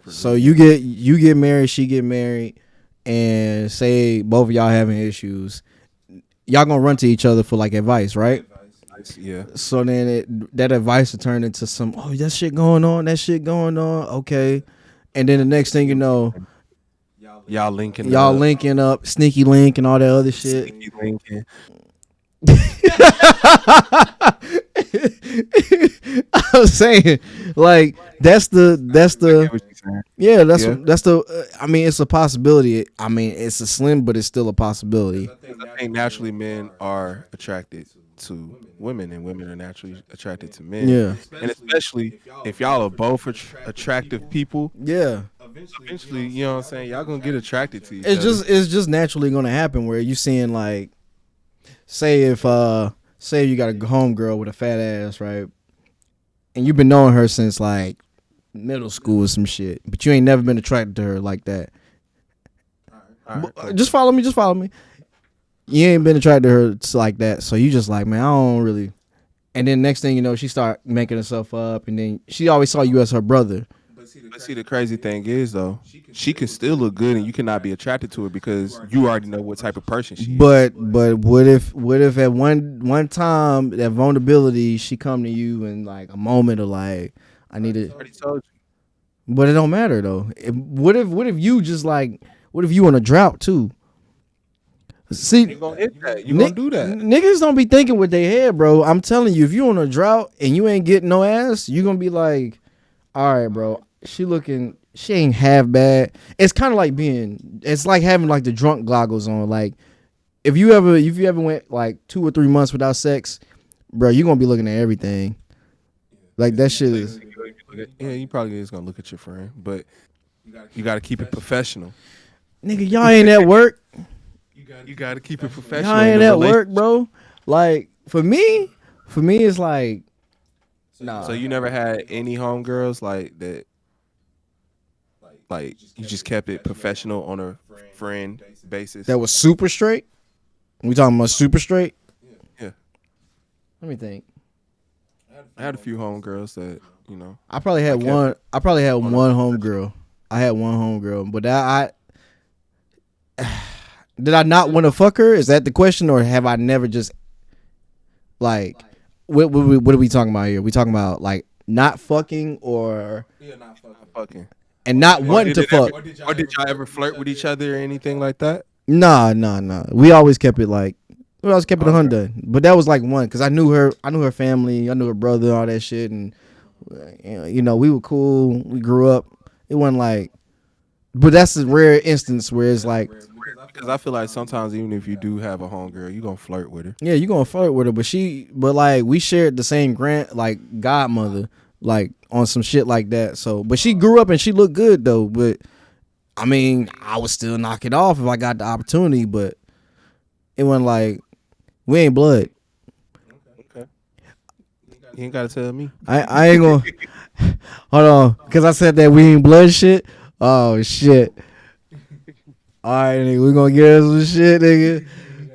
So you get married, she get married, and say both of y'all having issues, y'all gonna run to each other for like advice, right? Yeah. So then that advice will turn into some, oh, that shit going on, okay. And then the next thing you know, y'all linking up, sneaky link and all that other shit. Sneaky linking. I was saying, like that's the yeah, that's the I mean, it's a possibility. I mean, it's a slim, but it's still a possibility. I think naturally men are attracted to women and women are naturally attracted to men. Yeah. And especially if y'all are both attractive people. Yeah. Eventually, you know what I'm saying, y'all gonna get attracted to each other. It's just naturally gonna happen where you seeing like, say if you got a homegirl with a fat ass, right? And you've been knowing her since like middle school or some shit, but you ain't never been attracted to her like that. All right. Just follow me. You ain't been attracted to her like that, so you just like, man, I don't really. And then next thing you know, she start making herself up, and then she always saw you as her brother. But see, the crazy thing is though, she can still look good, and you cannot be attracted to her because you already know what type of person she is. But what if at one time that vulnerability she come to you in like a moment of like, I need it. But it don't matter though. What if you just like, what if you in a drought too? See, you gonna hit that. You gonna do that. Niggas don't be thinking with their head, bro. I'm telling you, if you on a drought and you ain't getting no ass, you gonna be like, all right, bro. She ain't half bad. It's kind of like it's like having like the drunk goggles on. Like if you ever went like 2 or 3 months without sex, bro, you gonna be looking at everything. Like that shit is. Yeah, you probably is gonna look at your friend, but you gotta keep it professional. Nigga, y'all ain't at work. You gotta keep it professional. Y'all ain't at work, bro. Like for me, it's like, nah. So you never had any homegirls like that? Like you just kept it professional on a friend basis? That was super straight? We talking about super straight? Yeah. Let me think. I had a few homegirls that, you know. I probably had one homegirl. I had one homegirl, but did I not want to fuck her? Is that the question, or have I never just like what are we talking about here? We talking about like not fucking or not fucking. And not wanting to fuck. Or did y'all ever flirt with each other or anything like that? Nah. We always kept it like, a Honda. But that was like one, because I knew her family, I knew her brother, all that shit, and you know, we were cool. We grew up. It wasn't like, but that's a rare instance where it's like, because I feel like sometimes even if you do have a homegirl, you gonna flirt with her. Yeah, you gonna flirt with her, but like we shared the same godmother. Like on some shit like that. So, but she grew up and she looked good though. But I mean, I would still knock it off if I got the opportunity. But it wasn't like we ain't blood. Okay. You ain't gotta tell me. I ain't gonna hold on, cause I said that we ain't blood shit. Oh shit! All right, nigga, we gonna get us some shit, nigga.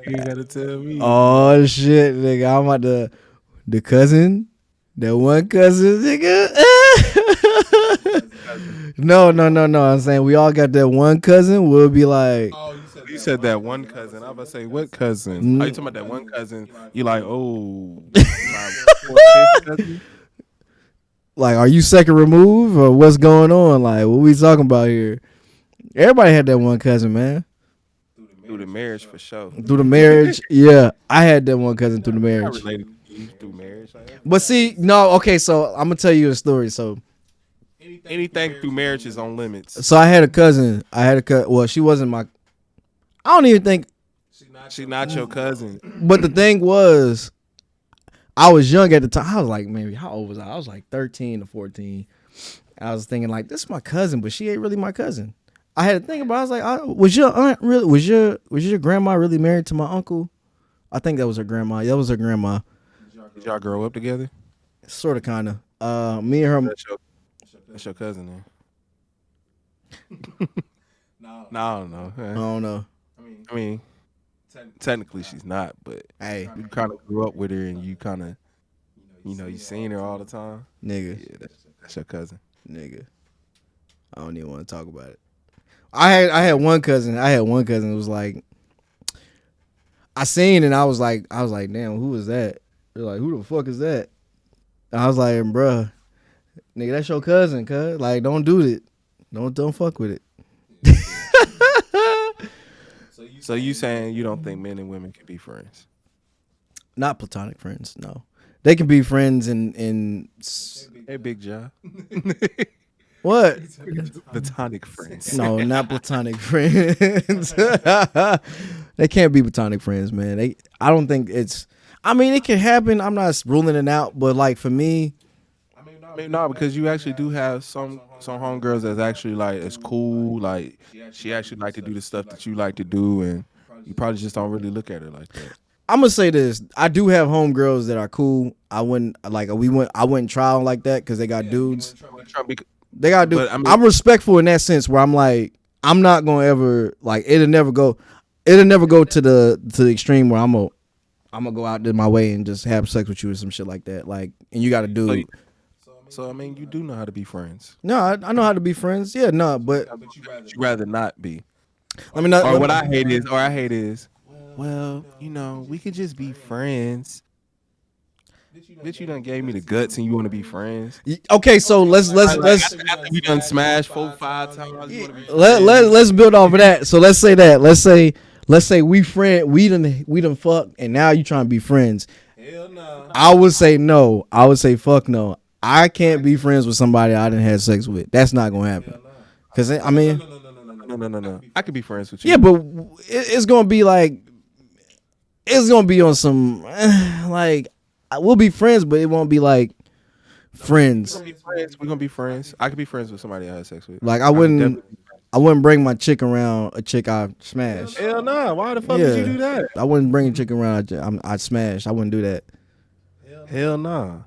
You ain't gotta tell me. Oh shit, nigga! I'm about the cousin, that one cousin, nigga. No. I'm saying we all got that one cousin. We'll be like, You said that one cousin. I was about to say, what cousin? Are you talking about that one cousin? You like, oh, my fourth, fifth cousin? like, are you second remove or what's going on? Like, what we talking about here? Everybody had that one cousin, man. Through the marriage, for sure. Through the marriage, yeah, I had that one cousin through the I marriage. related to you through marriage. But see, no, okay, so I'm gonna tell you a story. So Anything through marriage is on limits. I had a cousin. Well, she wasn't my. I don't even think. She not your cousin. But the thing was, I was young at the time. I was like, maybe how old was I? I was like 13 or 14. I was thinking like, this is my cousin, but she ain't really my cousin. I had to think about it. I was like, was your aunt really? Was your grandma really married to my uncle? I think that was her grandma. That was her grandma. Did y'all grow up together? Sort of, kind of. Me and her. That's your cousin then. No, I don't know. I don't know. I mean, technically she's not, but Hey, you kind of grew up with her and you kind of, you seen her all the time. nigga, Yeah, that's your cousin. nigga. I don't even want to talk about it. I had one cousin. It was like, I seen and I was like, damn, who is that? They're like, who the fuck is that? And I was like, bruh, nigga, that's your cousin, cuz. Like, don't do it. Don't fuck with it. So you saying you don't think men and women can be friends? Not platonic friends, no. They can be friends in Hey, Big John. what? Platonic friends. No, not platonic friends. They can't be platonic friends, man. I don't think it's. I mean, it can happen. I'm not ruling it out, but like for me, I mean, no, because you actually do have some homegirls that's actually like it's cool. Like she actually like to do the stuff that you like to do, and you probably just don't really look at her like that. I'm gonna say this: I do have homegirls that are cool. I wouldn't try them like that because they got dudes. They got dudes. But, I'm respectful in that sense where I'm like, I'm not gonna ever like it'll never go to the extreme where I'm gonna go out there my way and just have sex with you or some shit like that. Like, and you got a dude. So I mean, you do know how to be friends. No, I know how to be friends. Yeah, no, but you rather not be. I mean, What I hate is, well, we could just be friends. Bitch, you done gave me the guts and you want to be friends. Okay, so let's After we done smashed 4-5 times. You wanna be let's build off of that. So let's say that. Let's say we done fuck and now you trying to be friends. Hell no. I would say no. I would say fuck no. I can't be friends with somebody I didn't have sex with. That's not gonna happen. Cause I mean, No. I could be friends with you. yeah, but it's gonna be like, it's gonna be on some like, we'll be friends, but it won't be like friends. We're gonna be friends. I could be friends with somebody I had sex with. Like I wouldn't bring my chick around a chick I smashed. Hell no. Why the fuck would you do that? I wouldn't bring a chick around I smashed. I wouldn't do that. Hell no.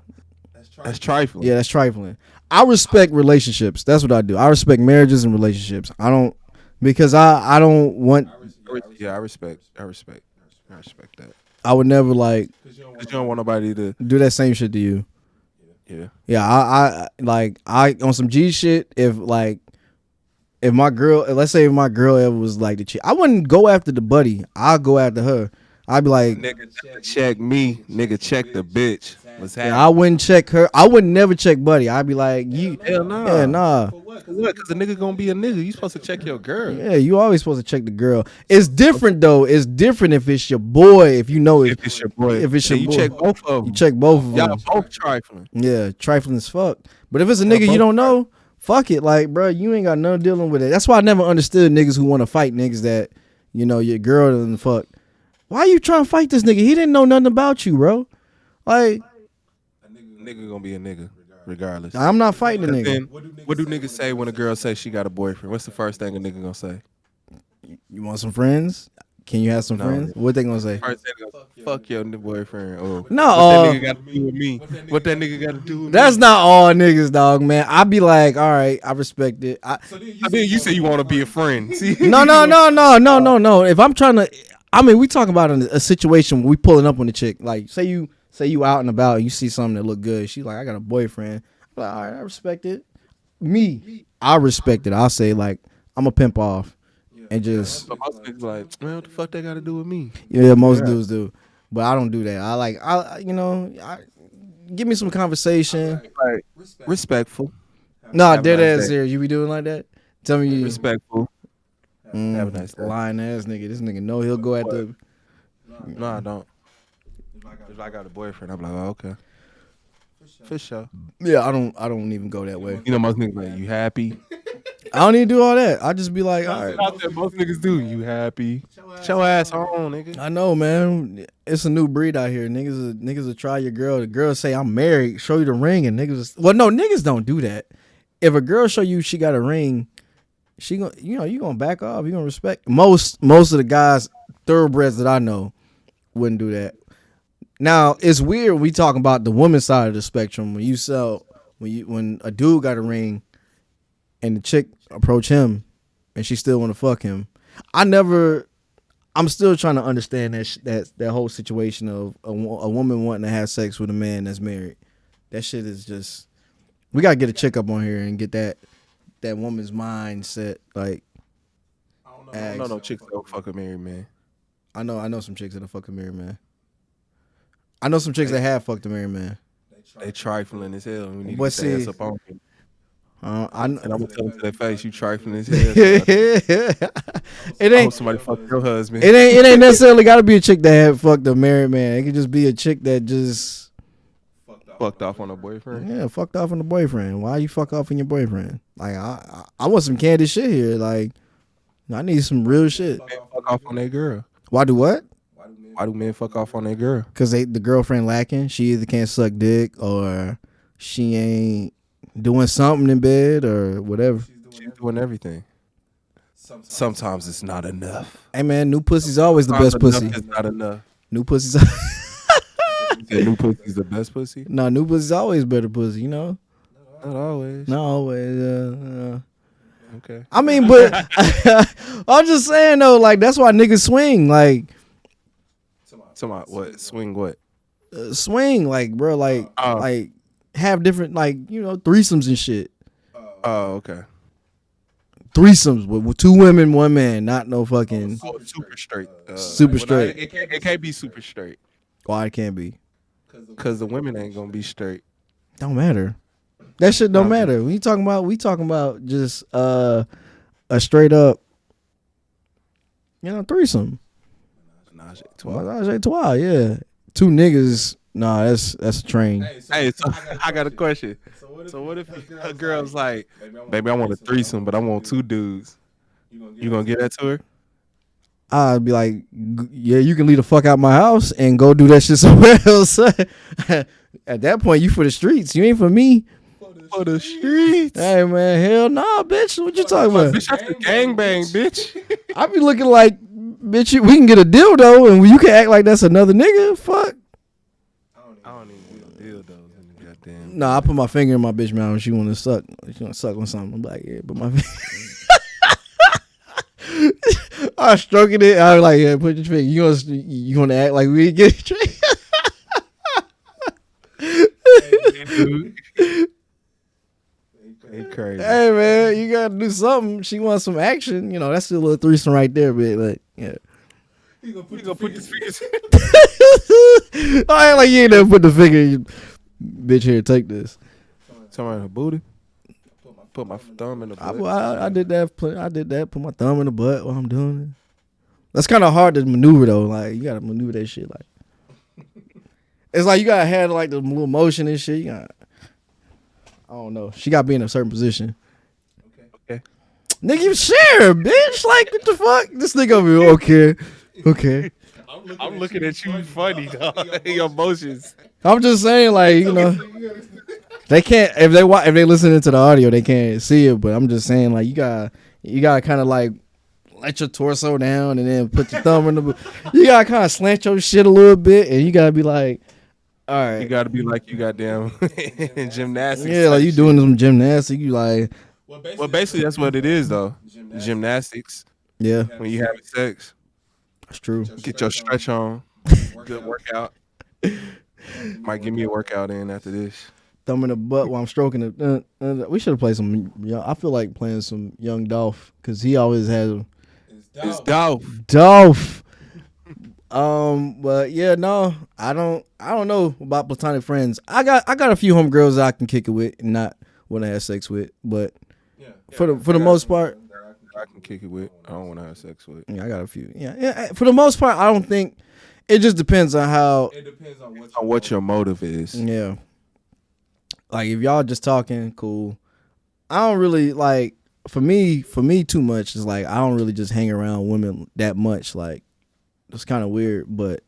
That's trifling. Yeah, that's trifling. I respect relationships. That's what I do. I respect marriages and relationships. I don't, because I don't want. Yeah, I respect that. I would never like. Cause you don't want nobody to do that same shit to you. Yeah. Yeah, I on some G shit. If my girl, let's say if my girl ever was like the chick, I wouldn't go after the buddy. I'll go after her. I'd be like, nigga, check me. Nigga, check the bitch. What's happening? I wouldn't check her. I would never check buddy. I'd be like, you. Hell nah. Yeah, nah. For what? Because the nigga gonna be a nigga. You supposed to check your girl. Yeah, you always supposed to check the girl. It's different though. It's different if it's your boy. If you know it. If it's your boy. If it's your boy. You check both of them. You check both of them. Y'all both trifling. Yeah, trifling as fuck. But if it's a nigga you don't know, fuck it. Like, bro, you ain't got none dealing with it. That's why I never understood niggas who want to fight niggas that, your girl doesn't fuck. Why you trying to fight this nigga? He didn't know nothing about you, bro. Like, nigga gonna be a nigga regardless. I'm not fighting a nigga. Then, what do niggas say when a girl says she got a boyfriend? What's the first thing a nigga gonna say? You want some friends? Can you have some friends? What they gonna say? First they go, fuck your boyfriend. Or No, what that nigga got to do with me? What that nigga got to do with that's me? not all niggas, dog, man. I be like, all right, I respect it. I mean, you say you want to be a friend. See? No. If I'm trying to, I mean, we talking about a situation where we pulling up on the chick. Like, say you out and about, and you see something that look good. She's like, I got a boyfriend. I'm like, all right, I respect it. I respect it. I'll say like, I'm a pimp off, and just. So most niggas like, man, what the fuck they got to do with me? Yeah, most dudes do, but I don't do that. Give me some conversation. Like, respectful. No, dead ass serious. You be doing like that? Tell me you respectful. Have a nice day. Lying ass nigga. This nigga know he'll go at the. No, I don't. If I got a boyfriend, I'm like, oh, okay. For sure. Yeah, I don't even go that way. You know, most niggas like, you happy? I don't even do all that. I just be like, all right. Most niggas do. You happy? Get your ass home, nigga. I know, man. It's a new breed out here. Niggas will try your girl. The girl say, I'm married. Show you the ring, and niggas don't do that. If a girl show you she got a ring, she gonna, you gonna back off. You gonna respect. Most of the guys, thoroughbreds that I know, wouldn't do that. Now it's weird when we talking about the woman's side of the spectrum. When a dude got a ring, and the chick approach him, and she still want to fuck him. I'm still trying to understand that whole situation of a woman wanting to have sex with a man that's married. That shit is just. We gotta get a chick up on here and get that woman's mindset. Like, I don't know chicks that don't fuck a married man. I know some chicks that don't fuck a married man. I know some chicks that have fucked a married man. They trifling as hell. We need But to get their ass see- up on them. And I'm gonna tell them to their face, you trifling as hell. it I hope ain't somebody fuck your husband. it ain't necessarily gotta be a chick that had fucked a married man. It could just be a chick that just Fucked off on a boyfriend. fucked off on the boyfriend. Why you fuck off on your boyfriend? Like I want some candid shit here. Like I need some real shit. Men fuck off on their girl. Why do what? Why do men fuck off on their girl? Cause the girlfriend lacking. She either can't suck dick or she ain't doing something in bed or whatever. She's doing everything. Sometimes it's not enough. Hey man, new pussy's always the best Sometimes pussy. enough is not enough. New pussy's You said new pussy's the best pussy? no, new pussy's always better pussy. You know, Not always. not always. Okay. I mean, but I'm just saying though, like that's why niggas swing, like Somebody what? Swing what? swing, like bro, like have different, like threesomes and shit. Oh, okay. Threesomes with two women, one man, not no fucking Oh, super straight. Super straight. It can't be super straight. Why it can't be? Cause the women ain't gonna be straight. Don't matter. That shit don't matter. We talking about just a straight up, threesome. Menage a trois. Menage a trois, yeah. Two niggas. Nah, that's a train. Hey, so I got a question. So what if a girl's like, baby, I want a threesome, but I want two dudes. You gonna get that to her? I'd be like, yeah, you can leave the fuck out my house and go do that shit somewhere else. At that point, you for the streets. You ain't for me. For the streets. Hey man, hell nah, bitch. What you talking about? Bitch, that's the gangbang, bitch. I be looking like, bitch, we can get a dildo and you can act like that's another nigga. Fuck. I don't even deal those in the goddamn. Nah, I put my finger in my bitch mouth when she want to suck. She want to suck on something. I'm like, yeah, but my I stroking it. I was like, yeah, put your finger. You gonna act like we get it? They crazy. Hey man, you gotta do something. She wants some action. That's still a little threesome right there, but like, yeah. You gonna put the fingers. I ain't like you ain't never put the finger. Bitch, here, take this. Somebody in her booty. Put my thumb in the butt. I did that. I did that. Put my thumb in the butt while I'm doing it. That's kind of hard to maneuver though. Like you gotta maneuver that shit. Like it's like you gotta have like the little motion and shit. I don't know. She gotta be in a certain position. Okay. Nigga, you share, bitch. Like what the fuck? This nigga over here. Okay. I'm looking at you funny, dog. Your emotions. I'm just saying, like they can't if they listening to the audio, they can't see it. But I'm just saying, like you gotta kind of like let your torso down and then put your thumb in the. You gotta kind of slant your shit a little bit, and you gotta be like, all right. You gotta be like you goddamn in gymnastics. Yeah, like you doing some gymnastics. You like. Well, basically that's what it is though. Gymnastics. Yeah. When you having sex. That's true. Get your stretch on. Good workout. Might give me a workout in after this. Thumb in the butt while I'm stroking it. We should have played some. I feel like playing some Young Dolph because he always has. It's Dolph. Dolph. But yeah, no, I don't know about platonic friends. I got a few homegirls I can kick it with and not want to have sex with, but for the most part, I can kick it with. I don't want to have sex with. Yeah, I got a few. Yeah. For the most part, I don't think. It just depends on how. It depends on what your motive is. Yeah. Like if y'all just talking, cool. I don't really like. For me, too much is like I don't really just hang around women that much. Like it's kind of weird, but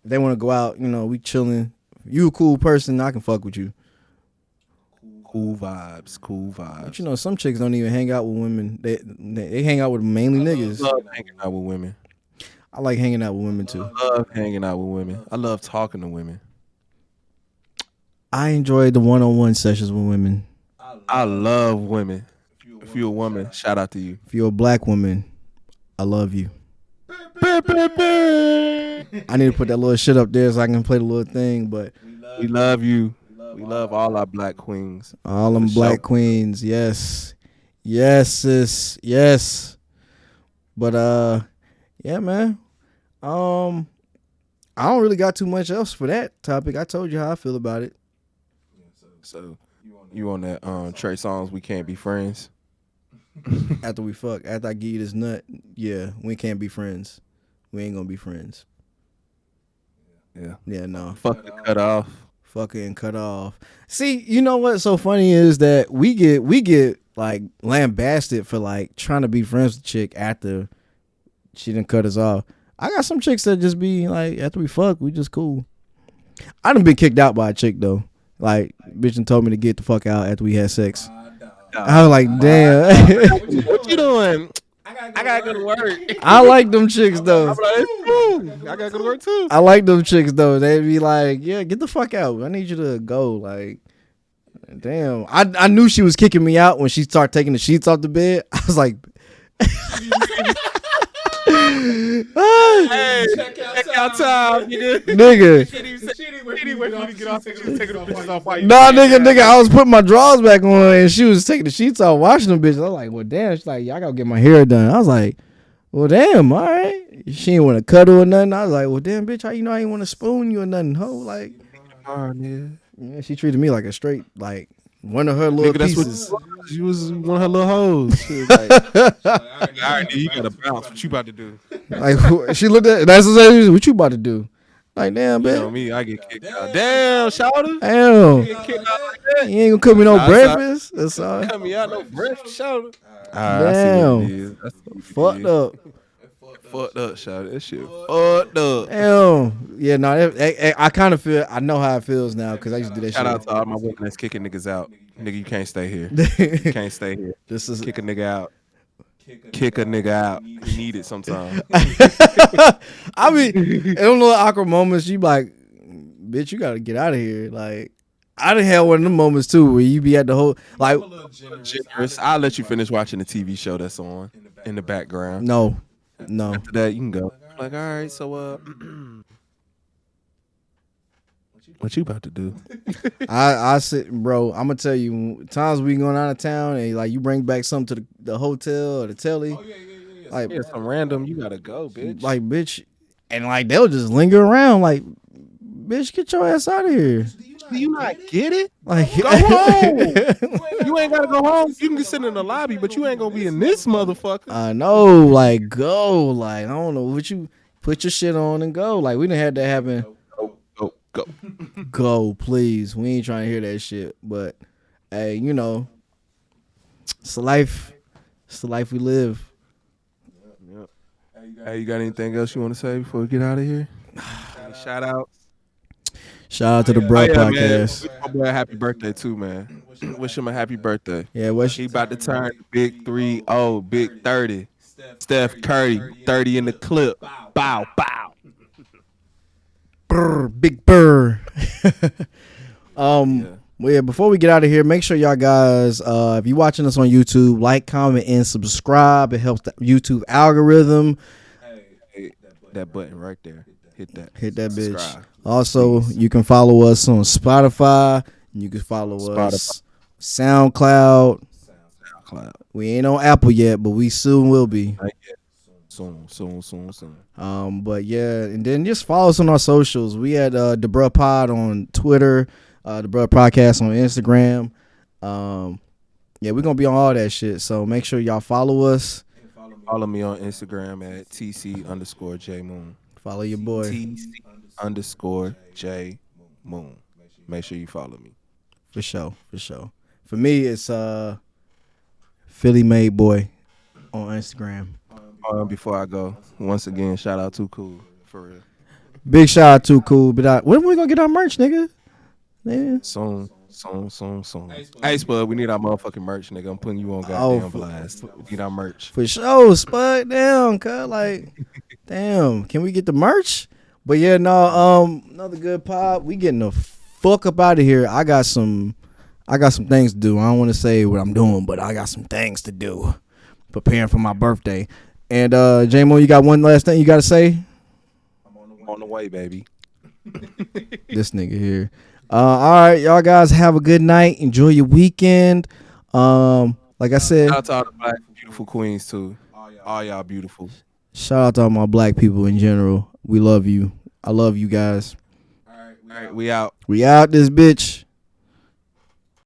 if they want to go out, we chilling. You a cool person, I can fuck with you. Cool vibes. But some chicks don't even hang out with women. They hang out with mainly niggas. I love hanging out with women. I like hanging out with women too. I love hanging out with women. I love talking to women. I enjoy the one-on-one sessions with women. I love women. If you're a woman, shout out to you. If you're a black woman, I love you. I need to put that little shit up there so I can play the little thing, but we love you. We love all our black queens. All them black queens, yes. Yes, sis. Yes. But yeah, man. I don't really got too much else for that topic. I told you how I feel about it. So you on that Trey Songz We Can't Be Friends? After we fuck, after I give you this nut, yeah, we can't be friends. We ain't gonna be friends. Yeah, no. Fuck it, cut off. Fucking cut off. See, you know what's so funny is that we get like lambasted for like trying to be friends with a chick after she done cut us off. I got some chicks that just be like, after we fuck, we just cool. I done been kicked out by a chick though. Like, bitch done told me to get the fuck out after we had sex. I was like, damn. What you doing? I gotta go to work. I like them chicks though. I gotta go to work too. I like them chicks though. They be like, yeah, get the fuck out. I need you to go. Like, damn. I knew she was kicking me out when she started taking the sheets off the bed. I was like, hey, check out time, nigga. Nah, nigga, I was putting my drawers back on and she was taking the sheets off, washing them bitches. I was like, well, damn. She's like, yeah, I gotta get my hair done. I was like, well, damn, all right. She didn't want to cuddle or nothing. I was like, well, damn, bitch, how you know I ain't want to spoon you or nothing, ho? Like, yeah, she treated me like a straight, like, one of her little pieces. She was one of her little hoes. She was like, all right, you gotta bounce. What you about to do? Like, she looked at, that's what you about to do. Like, damn, bitch. You know me, I get kicked out. Damn, shouter. Damn. You get kicked out like that. You ain't gonna cook me no breakfast. That's all. Cut me out no breakfast, shouter. Damn. Fucked up. Fucked up, shouter. That shit fucked up. Damn. Yeah, no, I kind of feel, I know how it feels now because I used to do that Shout shit. out to all my women that's kicking niggas out. Nigga, you can't stay here. You can't stay here. This is kick a nigga out. Kick a nigga out. You need it sometimes. I mean, in them little awkward moments, you like, bitch, you gotta get out of here. Like, I done had one of them moments too where you be at the whole like. Generous. I'll let you finish watching the TV show that's on in the background. No. After that, you can go. Like, all right, so what you about to do? I sit, bro. I'm gonna tell you, times we going out of town and like you bring back something to the hotel or the telly. Oh, yeah. Like, yeah, some random. You gotta go, bitch. Like, bitch, and like they'll just linger around. Like, bitch, get your ass out of here. Do you not get it? Like, go home. You ain't gotta go home. You can sit in the lobby, but you ain't gonna be in this motherfucker. I know. Like, go. Like, I don't know what you put your shit on and go. Like, we done had that happen. Go. Go, please. We ain't trying to hear that shit. But hey, you know, it's the life. It's the life we live. Yep. Hey, you got anything else you want to say before we get out of here? Shout out. Shout out to the DaBruh Podcast. Wish my boy a happy birthday too, man. Wish him a happy birthday. Yeah, he about to turn big 30, big 30. Steph Curry, 30 in the clip. Bow, bow. Brr, big burr. Well, yeah, before we get out of here, make sure y'all guys, if you're watching us on YouTube, like, comment, and subscribe. It helps the YouTube algorithm. Hey, that button right there. Hit that. Hit that subscribe. Bitch. Also, you can follow us on Spotify. You can follow us SoundCloud. We ain't on Apple yet, but we soon will be. Soon. But yeah, and then just follow us on our socials. We had DaBruh Pod on Twitter, DaBruh Podcast on Instagram. Yeah, we're gonna be on all that shit. So make sure y'all follow us. Follow me on Instagram at TC_JMoon. Follow your boy. TC_JMoon. Make sure you follow me. For sure. For me, it's Philly Made Boy on Instagram. Before I go, once again, shout out to Cool for real. Big shout out to Cool. But when we gonna get our merch, nigga? Yeah. Soon. Hey, Spud, we need our motherfucking merch, nigga. I'm putting you on goddamn blast. We need our merch. For sure, Spud. Damn, cuz like, damn. Can we get the merch? But yeah, no. Another good pod. We getting the fuck up out of here. I got some things to do. I don't want to say what I'm doing, but I got some things to do. Preparing for my birthday. And J-Mo, you got one last thing you got to say? I'm on the way, baby. This nigga here. All right, y'all guys have a good night. Enjoy your weekend. Like I said, shout out to all the black beautiful queens too. All y'all beautiful. Shout out to all my black people in general. We love you. I love you guys. All right, we out. We out this bitch.